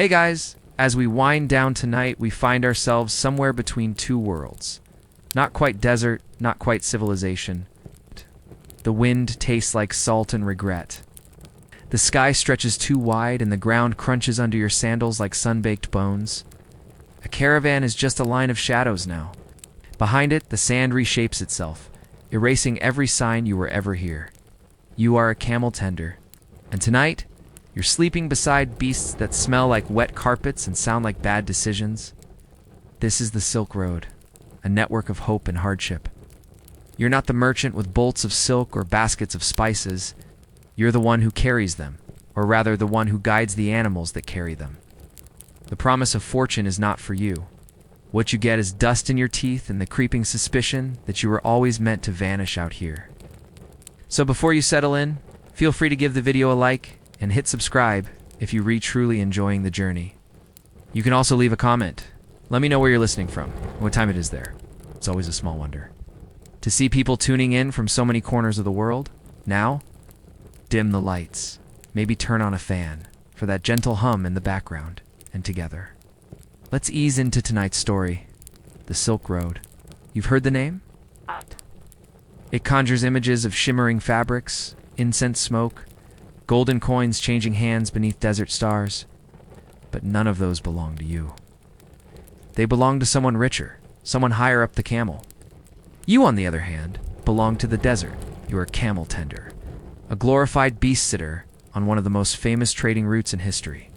Hey guys, as we wind down tonight, we find ourselves somewhere between two worlds. Not quite desert, not quite civilization. The wind tastes like salt and regret. The sky stretches too wide and the ground crunches under your sandals like sun-baked bones. A caravan is just a line of shadows now. Behind it, the sand reshapes itself, erasing every sign you were ever here. You are a camel tender, and tonight, you're sleeping beside beasts that smell like wet carpets and sound like bad decisions. This is the Silk Road, a network of hope and hardship. You're not the merchant with bolts of silk or baskets of spices. You're the one who carries them, or rather the one who guides the animals that carry them. The promise of fortune is not for you. What you get is dust in your teeth and the creeping suspicion that you were always meant to vanish out here. So before you settle in, feel free to give the video a like and hit subscribe if you truly enjoying the journey. You can also leave a comment. Let me know where you're listening from and what time it is there. It's always a small wonder. To see people tuning in from so many corners of the world, now, dim the lights. Maybe turn on a fan for that gentle hum in the background, and together, let's ease into tonight's story, the Silk Road. You've heard the name? It conjures images of shimmering fabrics, incense smoke, golden coins changing hands beneath desert stars. But none of those belong to you. They belong to someone richer, someone higher up the camel. You, on the other hand, belong to the desert. You are a camel tender, a glorified beast sitter on one of the most famous trading routes in history.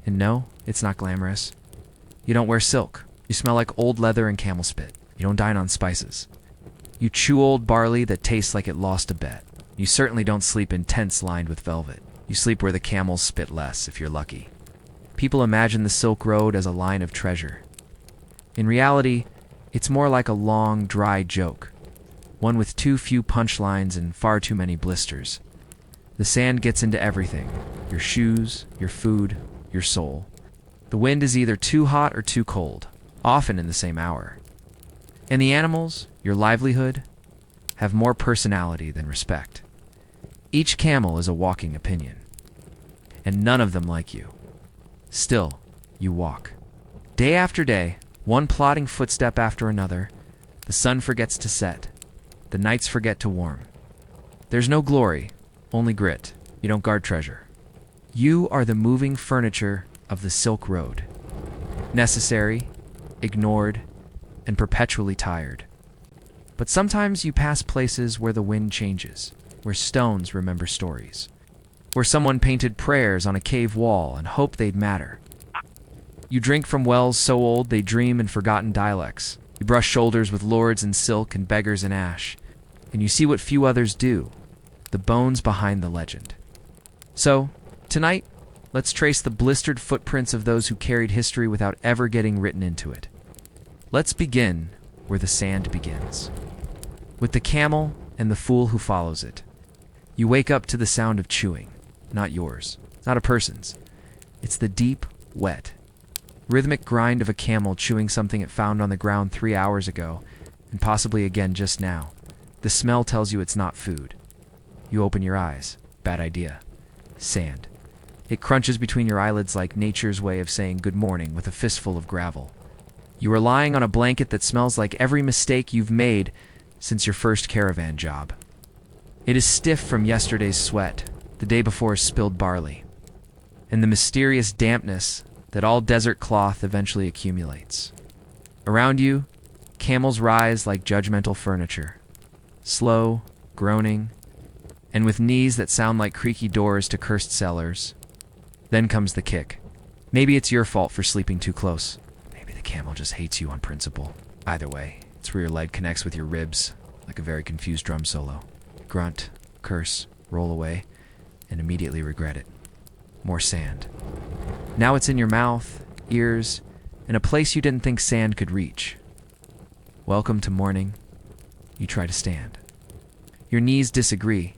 And no, it's not glamorous. You don't wear silk. You smell like old leather and camel spit. You don't dine on spices. You chew old barley that tastes like it lost a bet. You certainly don't sleep in tents lined with velvet. You sleep where the camels spit less, if you're lucky. People imagine the Silk Road as a line of treasure. In reality, it's more like a long, dry joke. One with too few punchlines and far too many blisters. The sand gets into everything. Your shoes, your food, your soul. The wind is either too hot or too cold, often in the same hour. And the animals, your livelihood, have more personality than respect. Each camel is a walking opinion, and none of them like you. Still, you walk. Day after day, one plodding footstep after another, the sun forgets to set, the nights forget to warm. There's no glory, only grit. You don't guard treasure. You are the moving furniture of the Silk Road. Necessary, ignored, and perpetually tired. But sometimes you pass places where the wind changes, where stones remember stories, where someone painted prayers on a cave wall and hoped they'd matter. You drink from wells so old they dream in forgotten dialects. You brush shoulders with lords in silk and beggars in ash, and you see what few others do, the bones behind the legend. So, tonight, let's trace the blistered footprints of those who carried history without ever getting written into it. Let's begin where the sand begins, with the camel and the fool who follows it. You wake up to the sound of chewing, not yours, not a person's. It's the deep, wet, rhythmic grind of a camel chewing something it found on the ground 3 hours ago, and possibly again just now. The smell tells you it's not food. You open your eyes. Bad idea. Sand. It crunches between your eyelids like nature's way of saying good morning with a fistful of gravel. You are lying on a blanket that smells like every mistake you've made since your first caravan job. It is stiff from yesterday's sweat, the day before's spilled barley, and the mysterious dampness that all desert cloth eventually accumulates. Around you, camels rise like judgmental furniture, slow, groaning, and with knees that sound like creaky doors to cursed cellars. Then comes the kick. Maybe it's your fault for sleeping too close. Maybe the camel just hates you on principle. Either way, it's where your leg connects with your ribs, like a very confused drum solo. Grunt, curse, roll away, and immediately regret it. More sand. Now it's in your mouth, ears, and a place you didn't think sand could reach. Welcome to morning. You try to stand. Your knees disagree.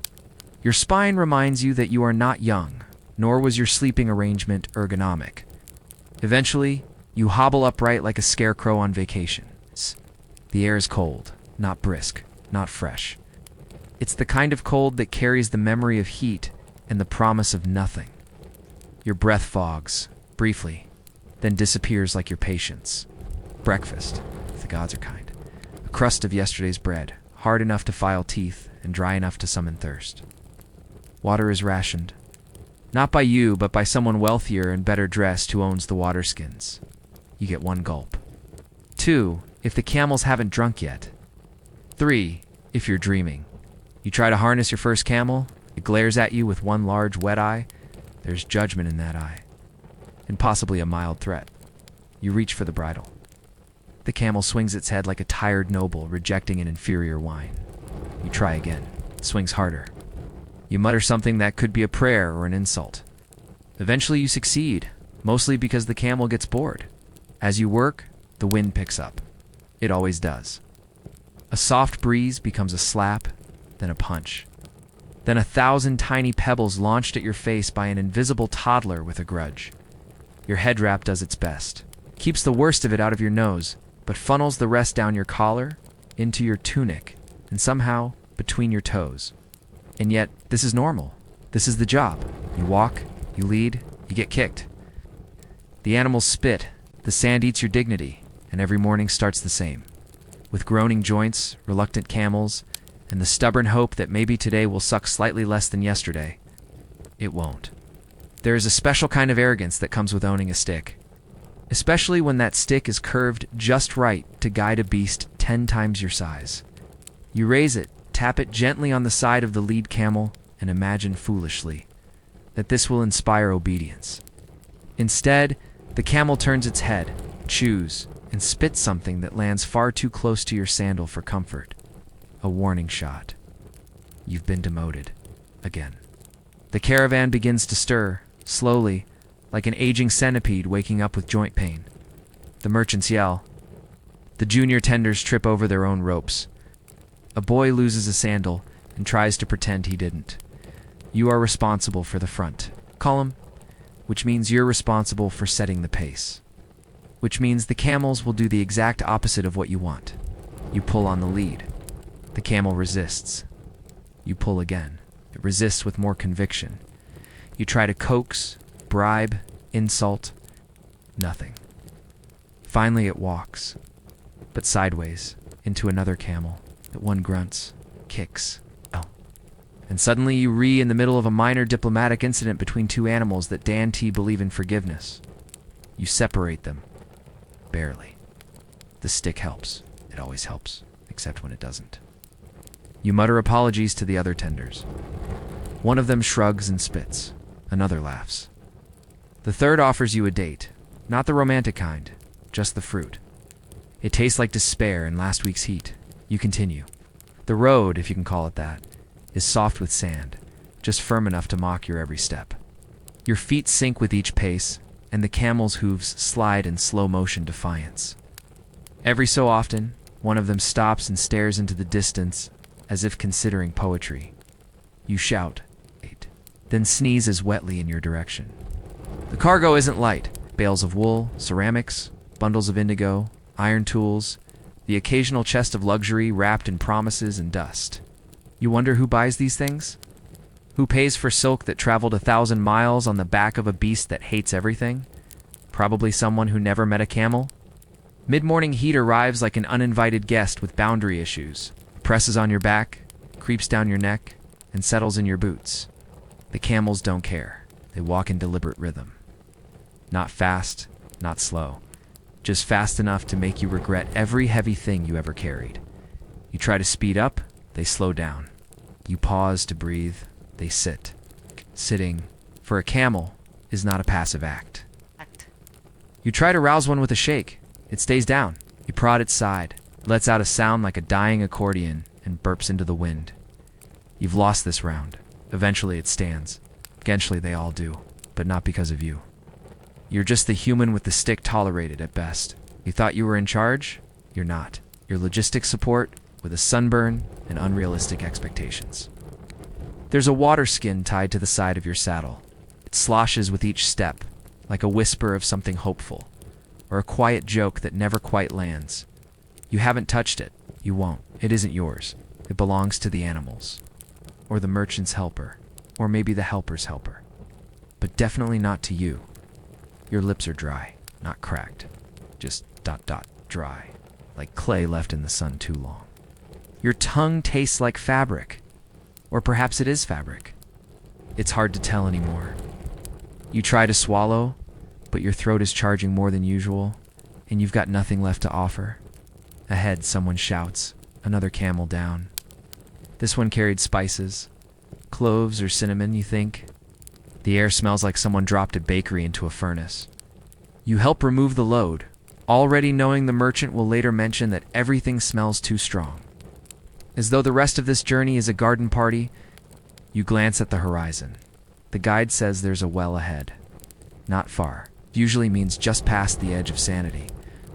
Your spine reminds you that you are not young, nor was your sleeping arrangement ergonomic. Eventually, you hobble upright like a scarecrow on vacation. The air is cold, not brisk, not fresh. It's the kind of cold that carries the memory of heat and the promise of nothing. Your breath fogs. briefly, then disappears like your patience. Breakfast, if the gods are kind. A crust of yesterday's bread, hard enough to file teeth and dry enough to summon thirst. Water is rationed. Not by you, but by someone wealthier and better dressed who owns the water skins. You get 1 gulp. 2, if the camels haven't drunk yet. 3, if you're dreaming. You try to harness your first camel, it glares at you with 1 large wet eye. There's judgment in that eye, and possibly a mild threat. You reach for the bridle. The camel swings its head like a tired noble rejecting an inferior wine. You try again. It swings harder. You mutter something that could be a prayer or an insult. Eventually you succeed, mostly because the camel gets bored. As you work, the wind picks up. It always does. A soft breeze becomes a slap, then a punch. Then 1,000 tiny pebbles launched at your face by an invisible toddler with a grudge. Your head wrap does its best. Keeps the worst of it out of your nose, but funnels the rest down your collar, into your tunic, and somehow between your toes. And yet, this is normal. This is the job. You walk, you lead, you get kicked. The animals spit, the sand eats your dignity, and every morning starts the same. With groaning joints, reluctant camels, and the stubborn hope that maybe today will suck slightly less than yesterday. It won't. There is a special kind of arrogance that comes with owning a stick, especially when that stick is curved just right to guide a beast 10 times your size. You raise it, tap it gently on the side of the lead camel, and imagine foolishly that this will inspire obedience. Instead, the camel turns its head, chews, and spits something that lands far too close to your sandal for comfort. A warning shot. You've been demoted. Again. The caravan begins to stir, slowly, like an aging centipede waking up with joint pain. The merchants yell. The junior tenders trip over their own ropes. A boy loses a sandal and tries to pretend he didn't. You are responsible for the front column, which means you're responsible for setting the pace. Which means the camels will do the exact opposite of what you want. You pull on the lead. The camel resists. You pull again. It resists with more conviction. You try to coax, bribe, insult. Nothing. Finally it walks, but sideways, into another camel. That one grunts, kicks. Oh. And suddenly you in the middle of a minor diplomatic incident between 2 animals that Dan T believe in forgiveness. You separate them. Barely. The stick helps. It always helps, except when it doesn't. You mutter apologies to the other tenders. One of them shrugs and spits. Another laughs. The third offers you a date. Not the romantic kind, just the fruit. It tastes like despair in last week's heat. You continue. The road, if you can call it that, is soft with sand, just firm enough to mock your every step. Your feet sink with each pace, and the camel's hooves slide in slow motion defiance. Every so often, one of them stops and stares into the distance, as if considering poetry. You shout, then sneezes wetly in your direction. The cargo isn't light. Bales of wool, ceramics, bundles of indigo, iron tools, the occasional chest of luxury wrapped in promises and dust. You wonder who buys these things? Who pays for silk that traveled 1,000 miles on the back of a beast that hates everything? Probably someone who never met a camel. Mid-morning heat arrives like an uninvited guest with boundary issues. Presses on your back, creeps down your neck, and settles in your boots. The camels don't care. They walk in deliberate rhythm. Not fast, not slow. Just fast enough to make you regret every heavy thing you ever carried. You try to speed up, they slow down. You pause to breathe, they sit. Sitting, for a camel, is not a passive act. You try to rouse one with a shake. It stays down. You prod its side, lets out a sound like a dying accordion, and burps into the wind. You've lost this round. Eventually it stands. Eventually they all do, but not because of you. You're just the human with the stick tolerated at best. You thought you were in charge? You're not. You're logistics support with a sunburn and unrealistic expectations. There's a water skin tied to the side of your saddle. It sloshes with each step, like a whisper of something hopeful, or a quiet joke that never quite lands. You haven't touched it. You won't. It isn't yours. It belongs to the animals, or the merchant's helper, or maybe the helper's helper, but definitely not to you. Your lips are dry, not cracked. Just ... dry. Like clay left in the sun too long. Your tongue tastes like fabric. Or perhaps it is fabric. It's hard to tell anymore. You try to swallow, but your throat is charging more than usual, and you've got nothing left to offer. Ahead, someone shouts, another camel down. This one carried spices. Cloves or cinnamon, you think? The air smells like someone dropped a bakery into a furnace. You help remove the load, already knowing the merchant will later mention that everything smells too strong. As though the rest of this journey is a garden party, you glance at the horizon. The guide says there's a well ahead. Not far. Usually means just past the edge of sanity,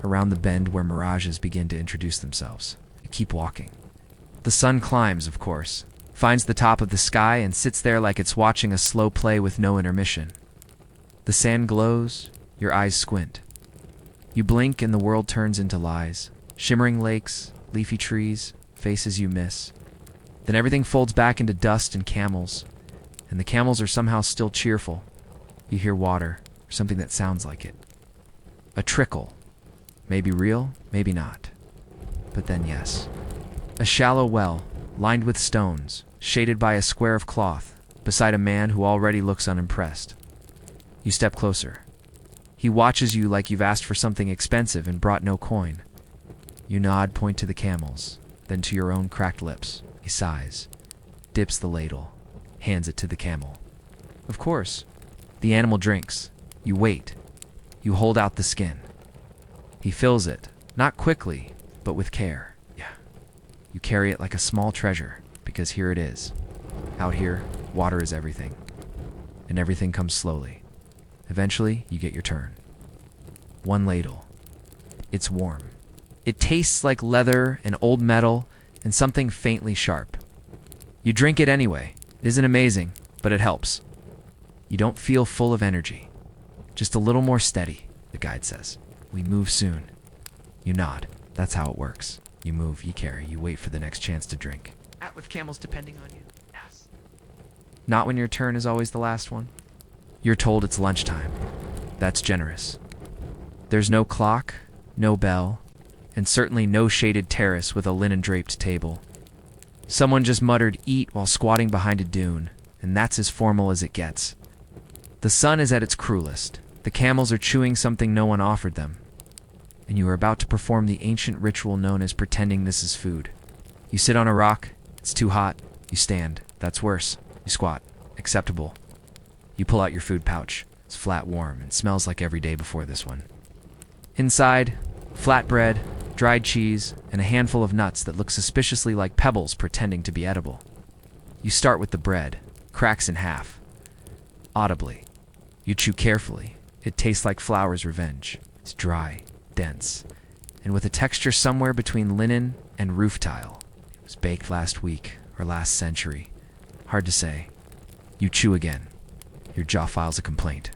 around the bend where mirages begin to introduce themselves. You keep walking. The sun climbs, of course, finds the top of the sky and sits there like it's watching a slow play with no intermission. The sand glows, your eyes squint. You blink and the world turns into lies. Shimmering lakes, leafy trees, faces you miss. Then everything folds back into dust and camels, and the camels are somehow still cheerful. You hear water, or something that sounds like it. A trickle. Maybe real, maybe not. But then yes. A shallow well, lined with stones, shaded by a square of cloth, beside a man who already looks unimpressed. You step closer. He watches you like you've asked for something expensive and brought no coin. You nod, point to the camels, then to your own cracked lips. He sighs, dips the ladle, hands it to the camel. Of course. The animal drinks. You wait. You hold out the skin. He fills it, not quickly, but with care. Yeah. You carry it like a small treasure, because here it is. Out here, water is everything. And everything comes slowly. Eventually, you get your turn. One ladle. It's warm. It tastes like leather and old metal and something faintly sharp. You drink it anyway. It isn't amazing, but it helps. You don't feel full of energy. Just a little more steady, the guide says. We move soon. You nod. That's how it works. You move, you carry, you wait for the next chance to drink. With camels depending on you. Yes. Not when your turn is always the last one. You're told it's lunchtime. That's generous. There's no clock, no bell, and certainly no shaded terrace with a linen-draped table. Someone just muttered "eat" while squatting behind a dune, and that's as formal as it gets. The sun is at its cruelest. The camels are chewing something no one offered them, and you are about to perform the ancient ritual known as pretending this is food. You sit on a rock. It's too hot. You stand. That's worse. You squat. Acceptable. You pull out your food pouch. It's flat, warm, and smells like every day before this one. Inside, flatbread, dried cheese, and a handful of nuts that look suspiciously like pebbles pretending to be edible. You start with the bread, cracks in half. Audibly. You chew carefully. It tastes like flour's revenge. It's dry, dense, and with a texture somewhere between linen and roof tile. It was baked last week or last century. Hard to say. You chew again. Your jaw files a complaint.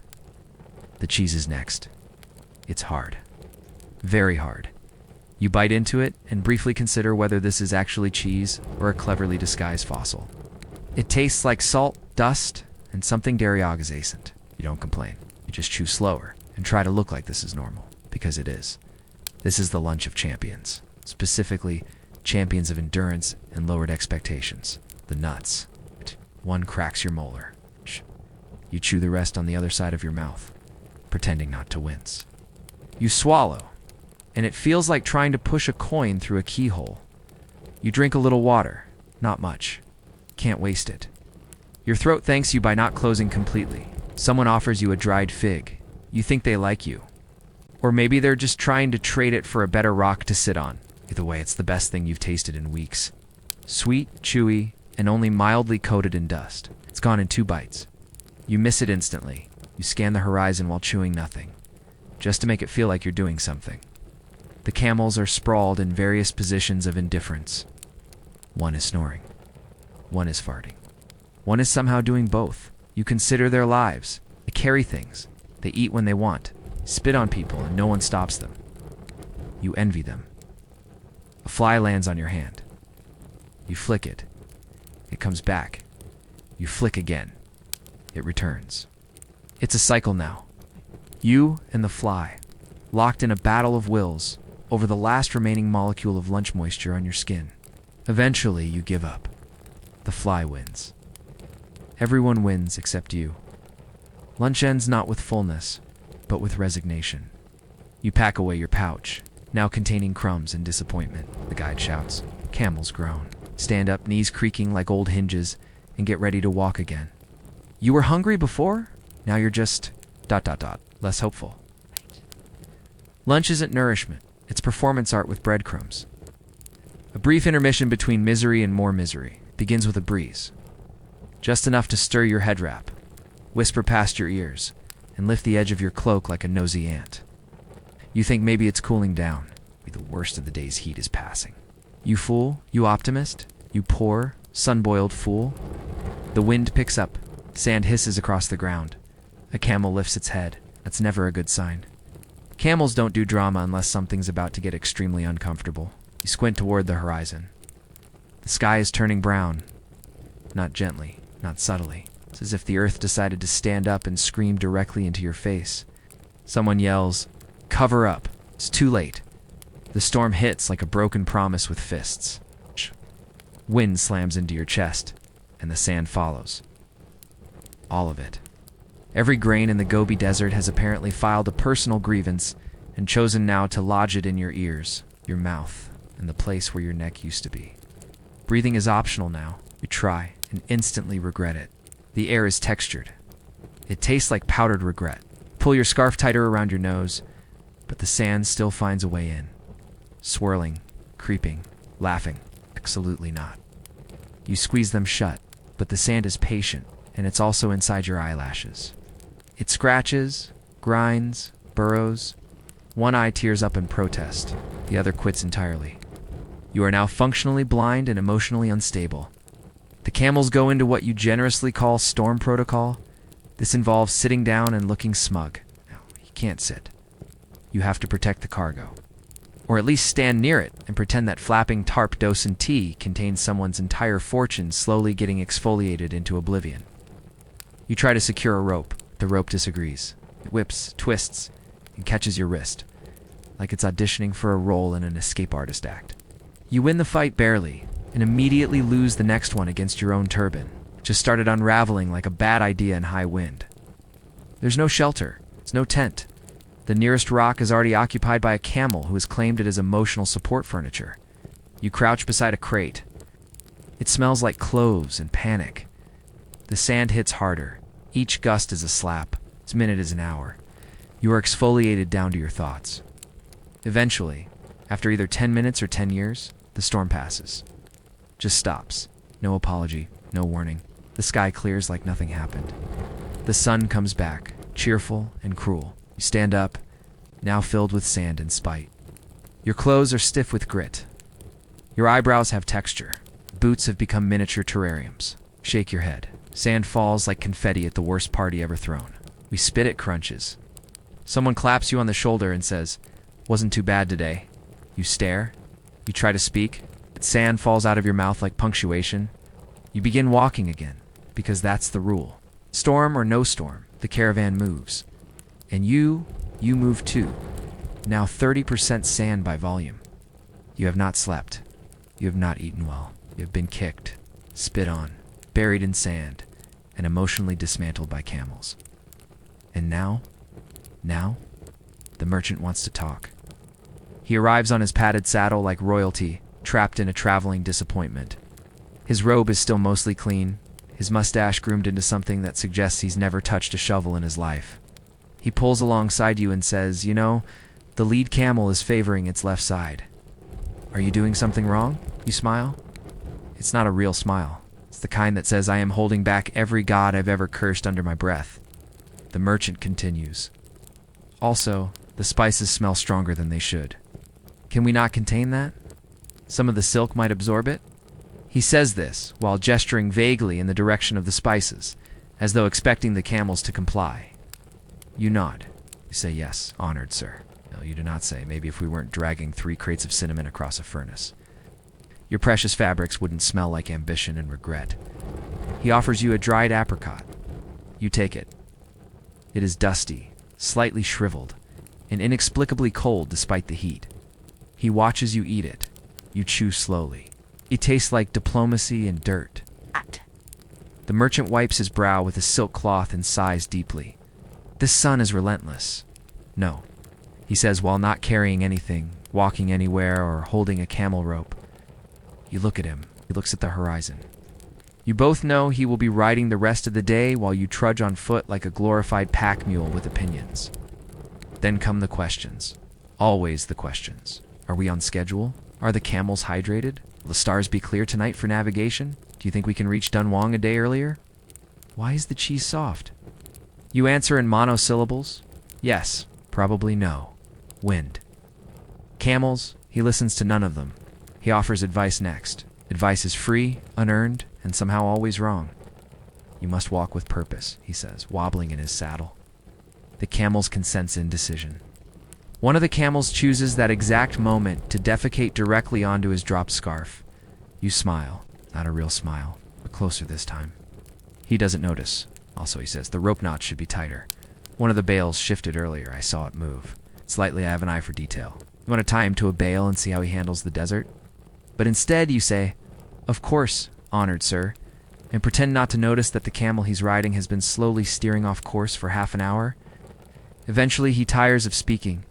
The cheese is next. It's hard. Very hard. You bite into it and briefly consider whether this is actually cheese or a cleverly disguised fossil. It tastes like salt, dust, and something dairy-adjacent. You don't complain. You just chew slower and try to look like this is normal, because it is. This is the lunch of champions, specifically champions of endurance and lowered expectations. The nuts. One cracks your molar. You chew the rest on the other side of your mouth, pretending not to wince. You swallow, and it feels like trying to push a coin through a keyhole. You drink a little water, not much. Can't waste it. Your throat thanks you by not closing completely. Someone offers you a dried fig. You think they like you. Or maybe they're just trying to trade it for a better rock to sit on. Either way, it's the best thing you've tasted in weeks. Sweet, chewy, and only mildly coated in dust. It's gone in 2 bites. You miss it instantly. You scan the horizon while chewing nothing, just to make it feel like you're doing something. The camels are sprawled in various positions of indifference. One is snoring. One is farting. One is somehow doing both. You consider their lives. They carry things. They eat when they want, spit on people, and no one stops them. You envy them. A fly lands on your hand. You flick it. It comes back. You flick again. It returns. It's a cycle now. You and the fly, locked in a battle of wills over the last remaining molecule of lunch moisture on your skin. Eventually, you give up. The fly wins. Everyone wins except you. Lunch ends not with fullness, but with resignation. You pack away your pouch, now containing crumbs and disappointment. The guide shouts. Camels groan. Stand up, knees creaking like old hinges, and get ready to walk again. You were hungry before? Now you're just ... less hopeful. Lunch isn't nourishment. It's performance art with breadcrumbs. A brief intermission between misery and more misery begins with a breeze. Just enough to stir your head wrap, whisper past your ears, and lift the edge of your cloak like a nosy ant. You think maybe it's cooling down. Maybe the worst of the day's heat is passing. You fool, you optimist, you poor, sun-boiled fool. The wind picks up. Sand hisses across the ground. A camel lifts its head. That's never a good sign. Camels don't do drama unless something's about to get extremely uncomfortable. You squint toward the horizon. The sky is turning brown. Not gently, not subtly. It's as if the earth decided to stand up and scream directly into your face. Someone yells, "Cover up. It's too late." The storm hits like a broken promise with fists. Wind slams into your chest, and the sand follows. All of it. Every grain in the Gobi desert has apparently filed a personal grievance and chosen now to lodge it in your ears, your mouth, and the place where your neck used to be. Breathing is optional now. You try and instantly regret it. The air is textured. It tastes like powdered regret. Pull your scarf tighter around your nose, but the sand still finds a way in. Swirling, creeping, laughing. Absolutely not. You squeeze them shut, but the sand is patient, and it's also inside your eyelashes. It scratches, grinds, burrows. One eye tears up in protest. The other quits entirely. You are now functionally blind and emotionally unstable. The camels go into what you generously call storm protocol. This involves sitting down and looking smug. No, you can't sit. You have to protect the cargo. Or at least stand near it and pretend that flapping tarp Dosen tea contains someone's entire fortune slowly getting exfoliated into oblivion. You try to secure a rope. The rope disagrees. It whips, twists, and catches your wrist, like it's auditioning for a role in an escape artist act. You win the fight barely, and immediately lose the next one against your own turban. It just started unraveling like a bad idea in high wind. There's no shelter. There's no tent. The nearest rock is already occupied by a camel who has claimed it as emotional support furniture. You crouch beside a crate. It smells like cloves and panic. The sand hits harder. Each gust is a slap. Each minute is an hour. You are exfoliated down to your thoughts. Eventually, after either 10 minutes or 10 years, the storm passes. Just stops. No apology, no warning. The sky clears like nothing happened. The sun comes back, cheerful and cruel. You stand up, now filled with sand and spite. Your clothes are stiff with grit. Your eyebrows have texture. Boots have become miniature terrariums. Shake your head. Sand falls like confetti at the worst party ever thrown. We spit at crunches. Someone claps you on the shoulder and says, "Wasn't too bad today." You stare. You try to speak. Sand falls out of your mouth like punctuation. You begin walking again, because that's the rule. Storm or no storm, the caravan moves. And you move too. Now 30% sand by volume. You have not slept. You have not eaten well. You have been kicked, spit on, buried in sand, and emotionally dismantled by camels. And now, the merchant wants to talk. He arrives on his padded saddle like royalty, trapped in a traveling disappointment. His robe is still mostly clean, his mustache groomed into something that suggests he's never touched a shovel in his life. He pulls alongside you and says, "You know, the lead camel is favoring its left side. Are you doing something wrong?" You smile. It's not a real smile. It's the kind that says, "I am holding back every god I've ever cursed under my breath." The merchant continues. "Also, the spices smell stronger than they should. Can we not contain that? Some of the silk might absorb it?" He says this while gesturing vaguely in the direction of the spices, as though expecting the camels to comply. You nod. You say, "Yes, honored sir." No, you do not say, "Maybe if we weren't dragging 3 crates of cinnamon across a furnace." Your precious fabrics wouldn't smell like ambition and regret. He offers you a dried apricot. You take it. It is dusty, slightly shriveled, and inexplicably cold despite the heat. He watches you eat it. You chew slowly. It tastes like diplomacy and dirt. The merchant wipes his brow with a silk cloth and sighs deeply. This sun is relentless. No, he says while not carrying anything, walking anywhere, or holding a camel rope. You look at him. He looks at the horizon. You both know he will be riding the rest of the day while you trudge on foot like a glorified pack mule with opinions. Then come the questions. Always the questions. Are we on schedule? Are the camels hydrated? Will the stars be clear tonight for navigation? Do you think we can reach Dunhuang a day earlier? Why is the cheese soft? You answer in monosyllables. Yes, probably no. Wind. Camels, he listens to none of them. He offers advice next. Advice is free, unearned, and somehow always wrong. You must walk with purpose, he says, wobbling in his saddle. The camels can sense indecision. One of the camels chooses that exact moment to defecate directly onto his dropped scarf. You smile. Not a real smile, but closer this time. He doesn't notice. Also, he says, the rope knot should be tighter. One of the bales shifted earlier. I saw it move. Slightly, I have an eye for detail. You want to tie him to a bale and see how he handles the desert? But instead, you say, of course, honored sir, and pretend not to notice that the camel he's riding has been slowly steering off course for half an hour. Eventually, he tires of speaking,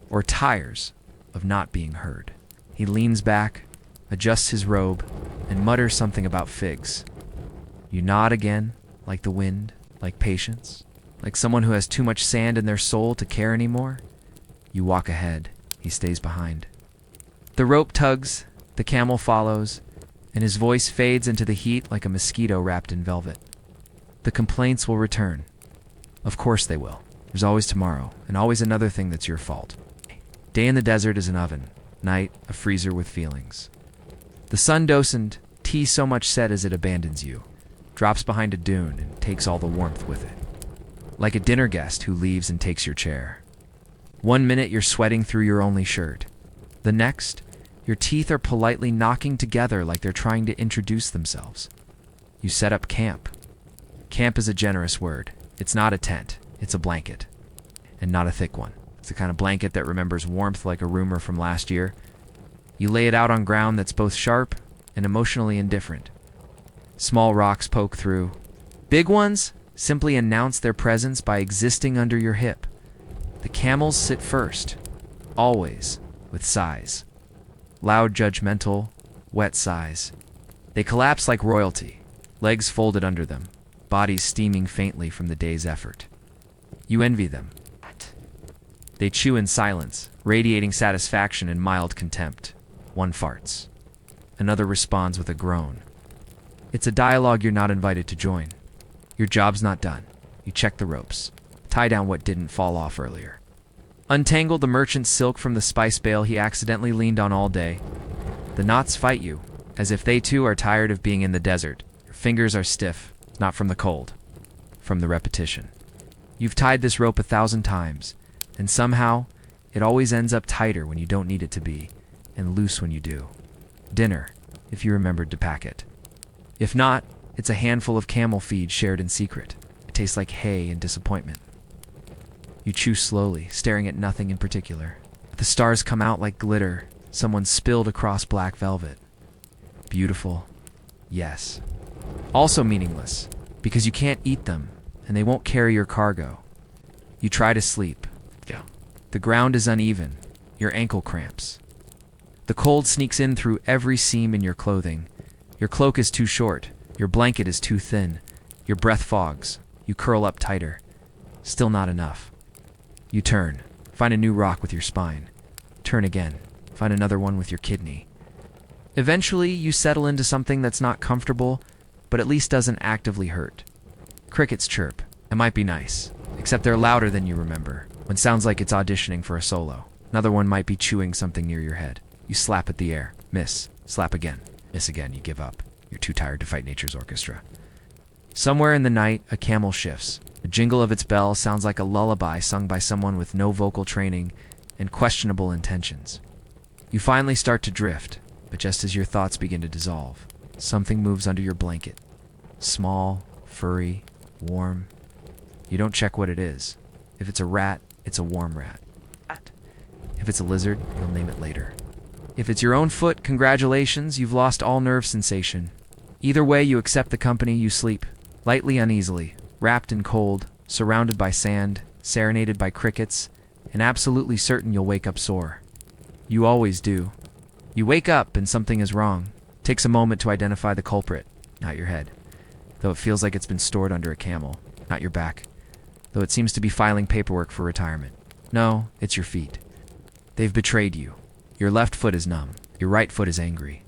or tires of not being heard. He leans back, adjusts his robe, and mutters something about figs. You nod again, like the wind, like patience, like someone who has too much sand in their soul to care anymore. You walk ahead. He stays behind. The rope tugs, the camel follows, and his voice fades into the heat like a mosquito wrapped in velvet. The complaints will return. Of course they will. There's always tomorrow, and always another thing that's your fault. Day in the desert is an oven. Night, a freezer with feelings. The sun dosened, tea so much set as it abandons you, drops behind a dune and takes all the warmth with it. Like a dinner guest who leaves and takes your chair. 1 minute you're sweating through your only shirt. The next, your teeth are politely knocking together like they're trying to introduce themselves. You set up camp. Camp is a generous word. It's not a tent. It's a blanket. And not a thick one. It's the kind of blanket that remembers warmth like a rumor from last year. You lay it out on ground that's both sharp and emotionally indifferent. Small rocks poke through. Big ones simply announce their presence by existing under your hip. The camels sit first, always, with sighs. Loud, judgmental, wet sighs. They collapse like royalty, legs folded under them, bodies steaming faintly from the day's effort. You envy them. They chew in silence, radiating satisfaction and mild contempt. One farts. Another responds with a groan. It's a dialogue you're not invited to join. Your job's not done. You check the ropes. Tie down what didn't fall off earlier. Untangle the merchant's silk from the spice bale he accidentally leaned on all day. The knots fight you, as if they too are tired of being in the desert. Your fingers are stiff, not from the cold, from the repetition. You've tied this rope 1,000 times, and somehow, it always ends up tighter when you don't need it to be, and loose when you do. Dinner, if you remembered to pack it. If not, it's a handful of camel feed shared in secret. It tastes like hay and disappointment. You chew slowly, staring at nothing in particular. The stars come out like glitter, someone spilled across black velvet. Beautiful, yes. Also meaningless, because you can't eat them, and they won't carry your cargo. You try to sleep. The ground is uneven, your ankle cramps. The cold sneaks in through every seam in your clothing. Your cloak is too short, your blanket is too thin, your breath fogs, you curl up tighter. Still not enough. You turn, find a new rock with your spine. Turn again, find another one with your kidney. Eventually, you settle into something that's not comfortable, but at least doesn't actively hurt. Crickets chirp. It might be nice, except they're louder than you remember, when sounds like it's auditioning for a solo. Another one might be chewing something near your head. You slap at the air. Miss. Slap again. Miss again. You give up. You're too tired to fight nature's orchestra. Somewhere in the night, a camel shifts. The jingle of its bell sounds like a lullaby sung by someone with no vocal training and questionable intentions. You finally start to drift, but just as your thoughts begin to dissolve, something moves under your blanket. Small, furry, warm. You don't check what it is. If it's a rat, it's a warm rat. If it's a lizard, you'll name it later. If it's your own foot, congratulations, you've lost all nerve sensation. Either way, you accept the company, you sleep, lightly uneasily, wrapped in cold, surrounded by sand, serenaded by crickets, and absolutely certain you'll wake up sore. You always do. You wake up and something is wrong. Takes a moment to identify the culprit, not your head. Though it feels like it's been stored under a camel, not your back. Though it seems to be filing paperwork for retirement. No, it's your feet. They've betrayed you. Your left foot is numb. Your right foot is angry.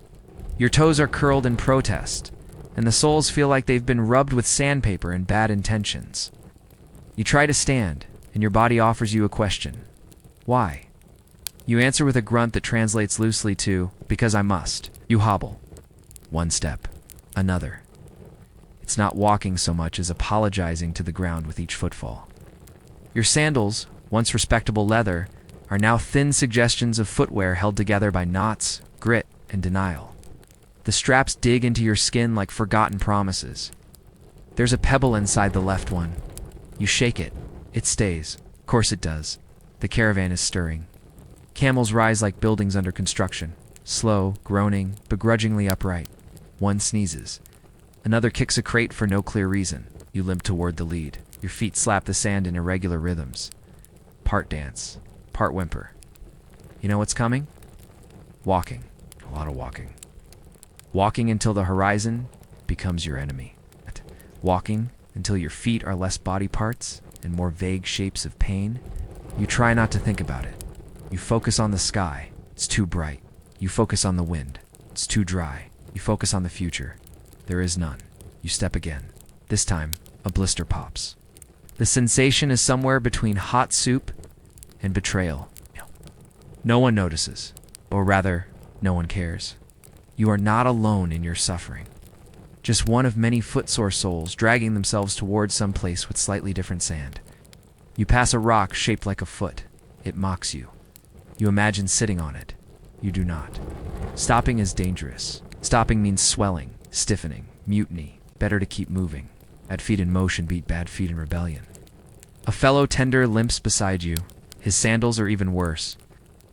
Your toes are curled in protest, and the soles feel like they've been rubbed with sandpaper and bad intentions. You try to stand, and your body offers you a question. Why? You answer with a grunt that translates loosely to, because I must. You hobble. One step. Another. It's not walking so much as apologizing to the ground with each footfall. Your sandals, once respectable leather, are now thin suggestions of footwear held together by knots, grit, and denial. The straps dig into your skin like forgotten promises. There's a pebble inside the left one. You shake it. It stays. Of course it does. The caravan is stirring. Camels rise like buildings under construction, slow, groaning, begrudgingly upright. One sneezes. Another kicks a crate for no clear reason. You limp toward the lead. Your feet slap the sand in irregular rhythms. Part dance, part whimper. You know what's coming? Walking. A lot of walking. Walking until the horizon becomes your enemy. Walking until your feet are less body parts and more vague shapes of pain. You try not to think about it. You focus on the sky. It's too bright. You focus on the wind. It's too dry. You focus on the future. There is none. You step again. This time, a blister pops. The sensation is somewhere between hot soup and betrayal. No one notices. Or rather, no one cares. You are not alone in your suffering. Just one of many footsore souls dragging themselves towards some place with slightly different sand. You pass a rock shaped like a foot. It mocks you. You imagine sitting on it. You do not. Stopping is dangerous. Stopping means swelling, stiffening, mutiny. Better to keep moving. Bad feet in motion beat bad feet in rebellion. A fellow tender limps beside you. His sandals are even worse.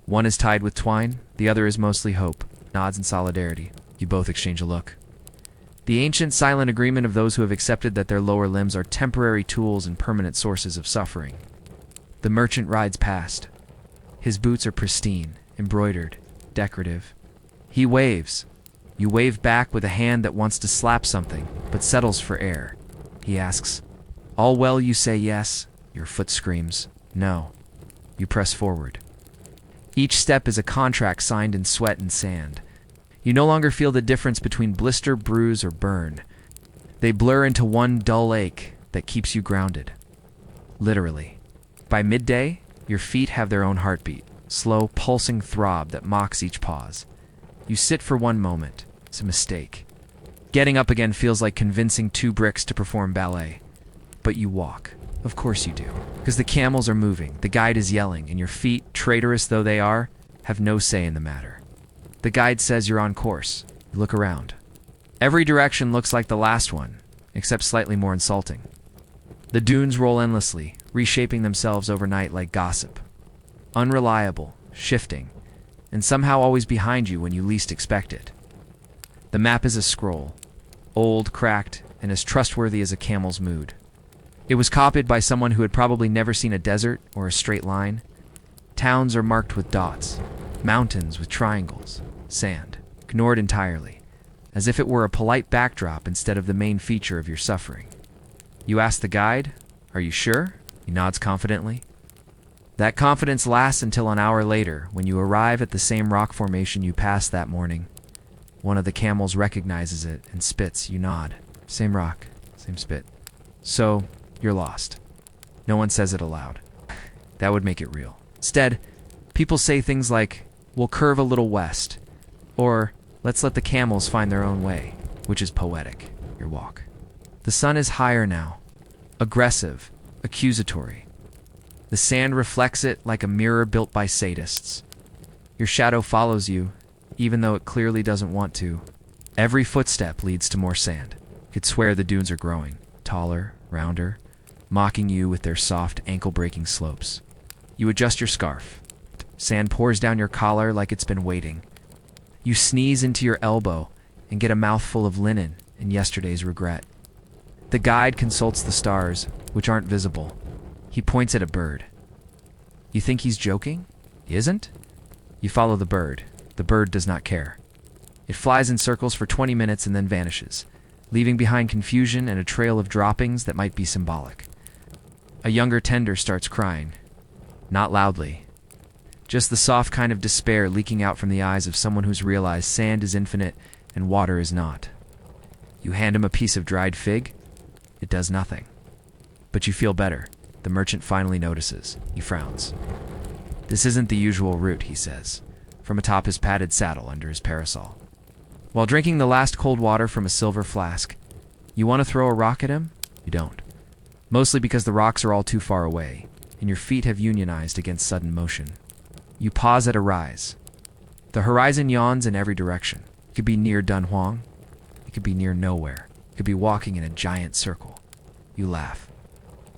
One is tied with twine, the other is mostly hope. Nods in solidarity. You both exchange a look. The ancient silent agreement of those who have accepted that their lower limbs are temporary tools and permanent sources of suffering. The merchant rides past. His boots are pristine, embroidered, decorative. He waves. You wave back with a hand that wants to slap something, but settles for air. He asks, "All well?" You say yes. Your foot screams, "No." You press forward. Each step is a contract signed in sweat and sand. You no longer feel the difference between blister, bruise, or burn. They blur into one dull ache that keeps you grounded. Literally. By midday, your feet have their own heartbeat, slow, pulsing throb that mocks each pause. You sit for one moment. It's a mistake. Getting up again feels like convincing two bricks to perform ballet. But you walk. Of course you do. Because the camels are moving, the guide is yelling, and your feet, traitorous though they are, have no say in the matter. The guide says you're on course. You look around. Every direction looks like the last one, except slightly more insulting. The dunes roll endlessly, reshaping themselves overnight like gossip. Unreliable, shifting, and somehow always behind you when you least expect it. The map is a scroll, old, cracked, and as trustworthy as a camel's mood. It was copied by someone who had probably never seen a desert or a straight line. Towns are marked with dots, mountains with triangles, sand, ignored entirely, as if it were a polite backdrop instead of the main feature of your suffering. You ask the guide, "Are you sure?" He nods confidently. That confidence lasts until an hour later, when you arrive at the same rock formation you passed that morning. One of the camels recognizes it and spits. You nod. Same rock, same spit. So, you're lost. No one says it aloud. That would make it real. Instead, people say things like, "We'll curve a little west," or "Let's let the camels find their own way," which is poetic. Your walk. The sun is higher now. Aggressive, accusatory. The sand reflects it like a mirror built by sadists. Your shadow follows you, even though it clearly doesn't want to. Every footstep leads to more sand. You could swear the dunes are growing. Taller, rounder, mocking you with their soft, ankle-breaking slopes. You adjust your scarf. Sand pours down your collar like it's been waiting. You sneeze into your elbow and get a mouthful of linen and yesterday's regret. The guide consults the stars, which aren't visible. He points at a bird. You think he's joking? He isn't? You follow the bird. The bird does not care. It flies in circles for 20 minutes and then vanishes, leaving behind confusion and a trail of droppings that might be symbolic. A younger tender starts crying. Not loudly. Just the soft kind of despair leaking out from the eyes of someone who's realized sand is infinite and water is not. You hand him a piece of dried fig. It does nothing. But you feel better. The merchant finally notices. He frowns. This isn't the usual route, he says, from atop his padded saddle under his parasol. While drinking the last cold water from a silver flask, you want to throw a rock at him? You don't. Mostly because the rocks are all too far away, and your feet have unionized against sudden motion. You pause at a rise. The horizon yawns in every direction. It could be near Dunhuang. It could be near nowhere. It could be walking in a giant circle. You laugh.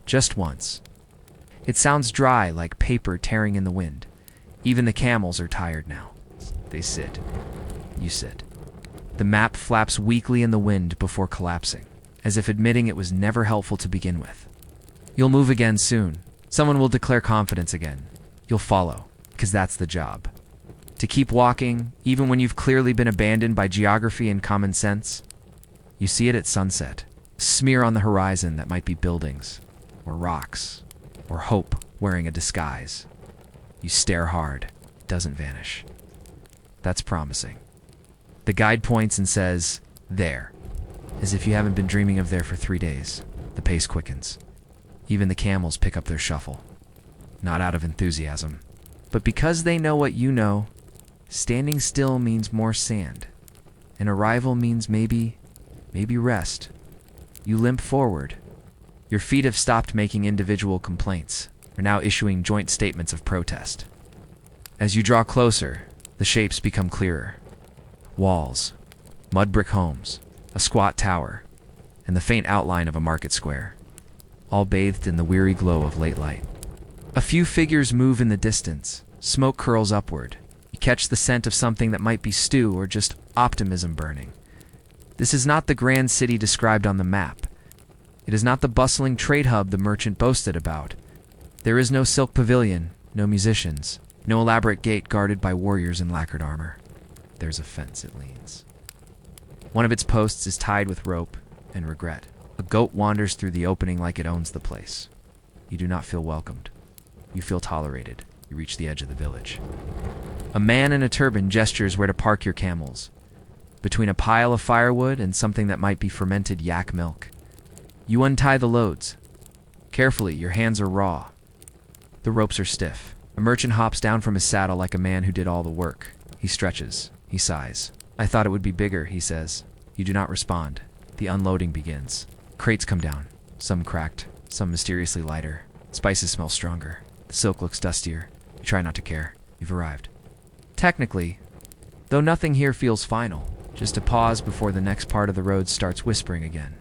Just once. It sounds dry, like paper tearing in the wind. Even the camels are tired now. They sit. You sit. The map flaps weakly in the wind before collapsing, as if admitting it was never helpful to begin with. You'll move again soon. Someone will declare confidence again. You'll follow, because that's the job. To keep walking, even when you've clearly been abandoned by geography and common sense. You see it at sunset. A smear on the horizon that might be buildings, or rocks, or hope wearing a disguise. You stare hard. It doesn't vanish. That's promising. The guide points and says, there, as if you haven't been dreaming of there for 3 days. The pace quickens. Even the camels pick up their shuffle. Not out of enthusiasm, but because they know what you know. Standing still means more sand. An arrival means maybe rest. You limp forward. Your feet have stopped making individual complaints, are now issuing joint statements of protest. As you draw closer, the shapes become clearer. Walls, mud brick homes, a squat tower, and the faint outline of a market square, all bathed in the weary glow of late light. A few figures move in the distance. Smoke curls upward. You catch the scent of something that might be stew or just optimism burning. This is not the grand city described on the map. It is not the bustling trade hub the merchant boasted about. There is no silk pavilion, no musicians, no elaborate gate guarded by warriors in lacquered armor. There's a fence it leans. One of its posts is tied with rope and regret. A goat wanders through the opening like it owns the place. You do not feel welcomed. You feel tolerated. You reach the edge of the village. A man in a turban gestures where to park your camels, between a pile of firewood and something that might be fermented yak milk. You untie the loads. Carefully, your hands are raw. The ropes are stiff. A merchant hops down from his saddle like a man who did all the work. He stretches. He sighs. I thought it would be bigger, he says. You do not respond. The unloading begins. Crates come down. Some cracked, some mysteriously lighter. Spices smell stronger. The silk looks dustier. You try not to care. You've arrived. Technically, though nothing here feels final, just a pause before the next part of the road starts whispering again.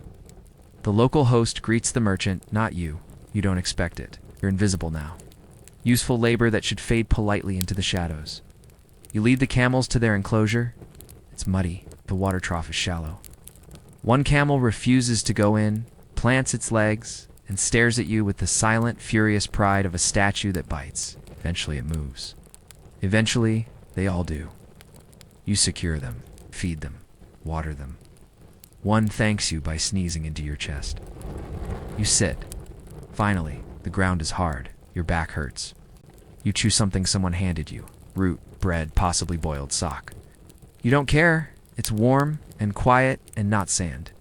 The local host greets the merchant, not you. You don't expect it. You're invisible now. Useful labor that should fade politely into the shadows. You lead the camels to their enclosure. It's muddy. The water trough is shallow. One camel refuses to go in, plants its legs, and stares at you with the silent, furious pride of a statue that bites. Eventually it moves. Eventually, they all do. You secure them, feed them, water them. One thanks you by sneezing into your chest. You sit. Finally, the ground is hard. Your back hurts. You chew something someone handed you. Root, bread, possibly boiled sock. You don't care. It's warm and quiet and not sand.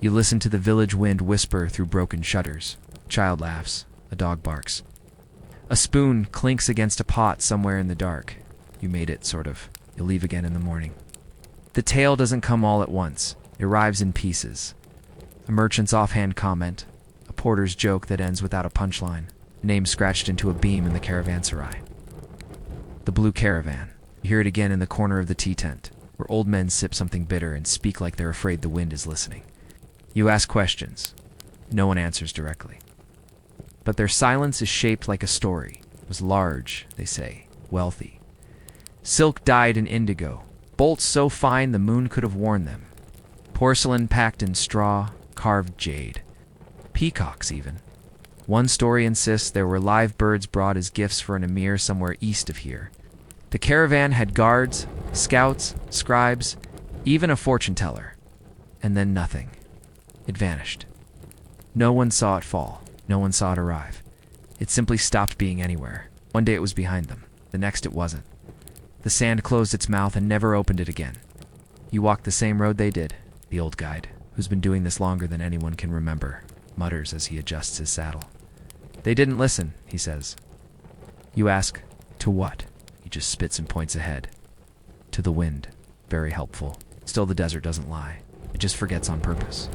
You listen to the village wind whisper through broken shutters. A child laughs. A dog barks. A spoon clinks against a pot somewhere in the dark. You made it, sort of. You'll leave again in the morning. The tale doesn't come all at once. It arrives in pieces. A merchant's offhand comment. A porter's joke that ends without a punchline. A name scratched into a beam in the caravanserai. The blue caravan. You hear it again in the corner of the tea tent, where old men sip something bitter and speak like they're afraid the wind is listening. You ask questions. No one answers directly. But their silence is shaped like a story. It was large, they say, wealthy. Silk dyed in indigo, bolts so fine the moon could have worn them. Porcelain packed in straw, carved jade. Peacocks, even. One story insists there were live birds brought as gifts for an emir somewhere east of here. The caravan had guards, scouts, scribes, even a fortune teller. And then nothing. It vanished. No one saw it fall. No one saw it arrive. It simply stopped being anywhere. One day it was behind them. The next it wasn't. The sand closed its mouth and never opened it again. You walked the same road they did, the old guide, who's been doing this longer than anyone can remember, mutters as he adjusts his saddle. They didn't listen, he says. You ask, to what? He just spits and points ahead. To the wind. Very helpful. Still, the desert doesn't lie. It just forgets on purpose.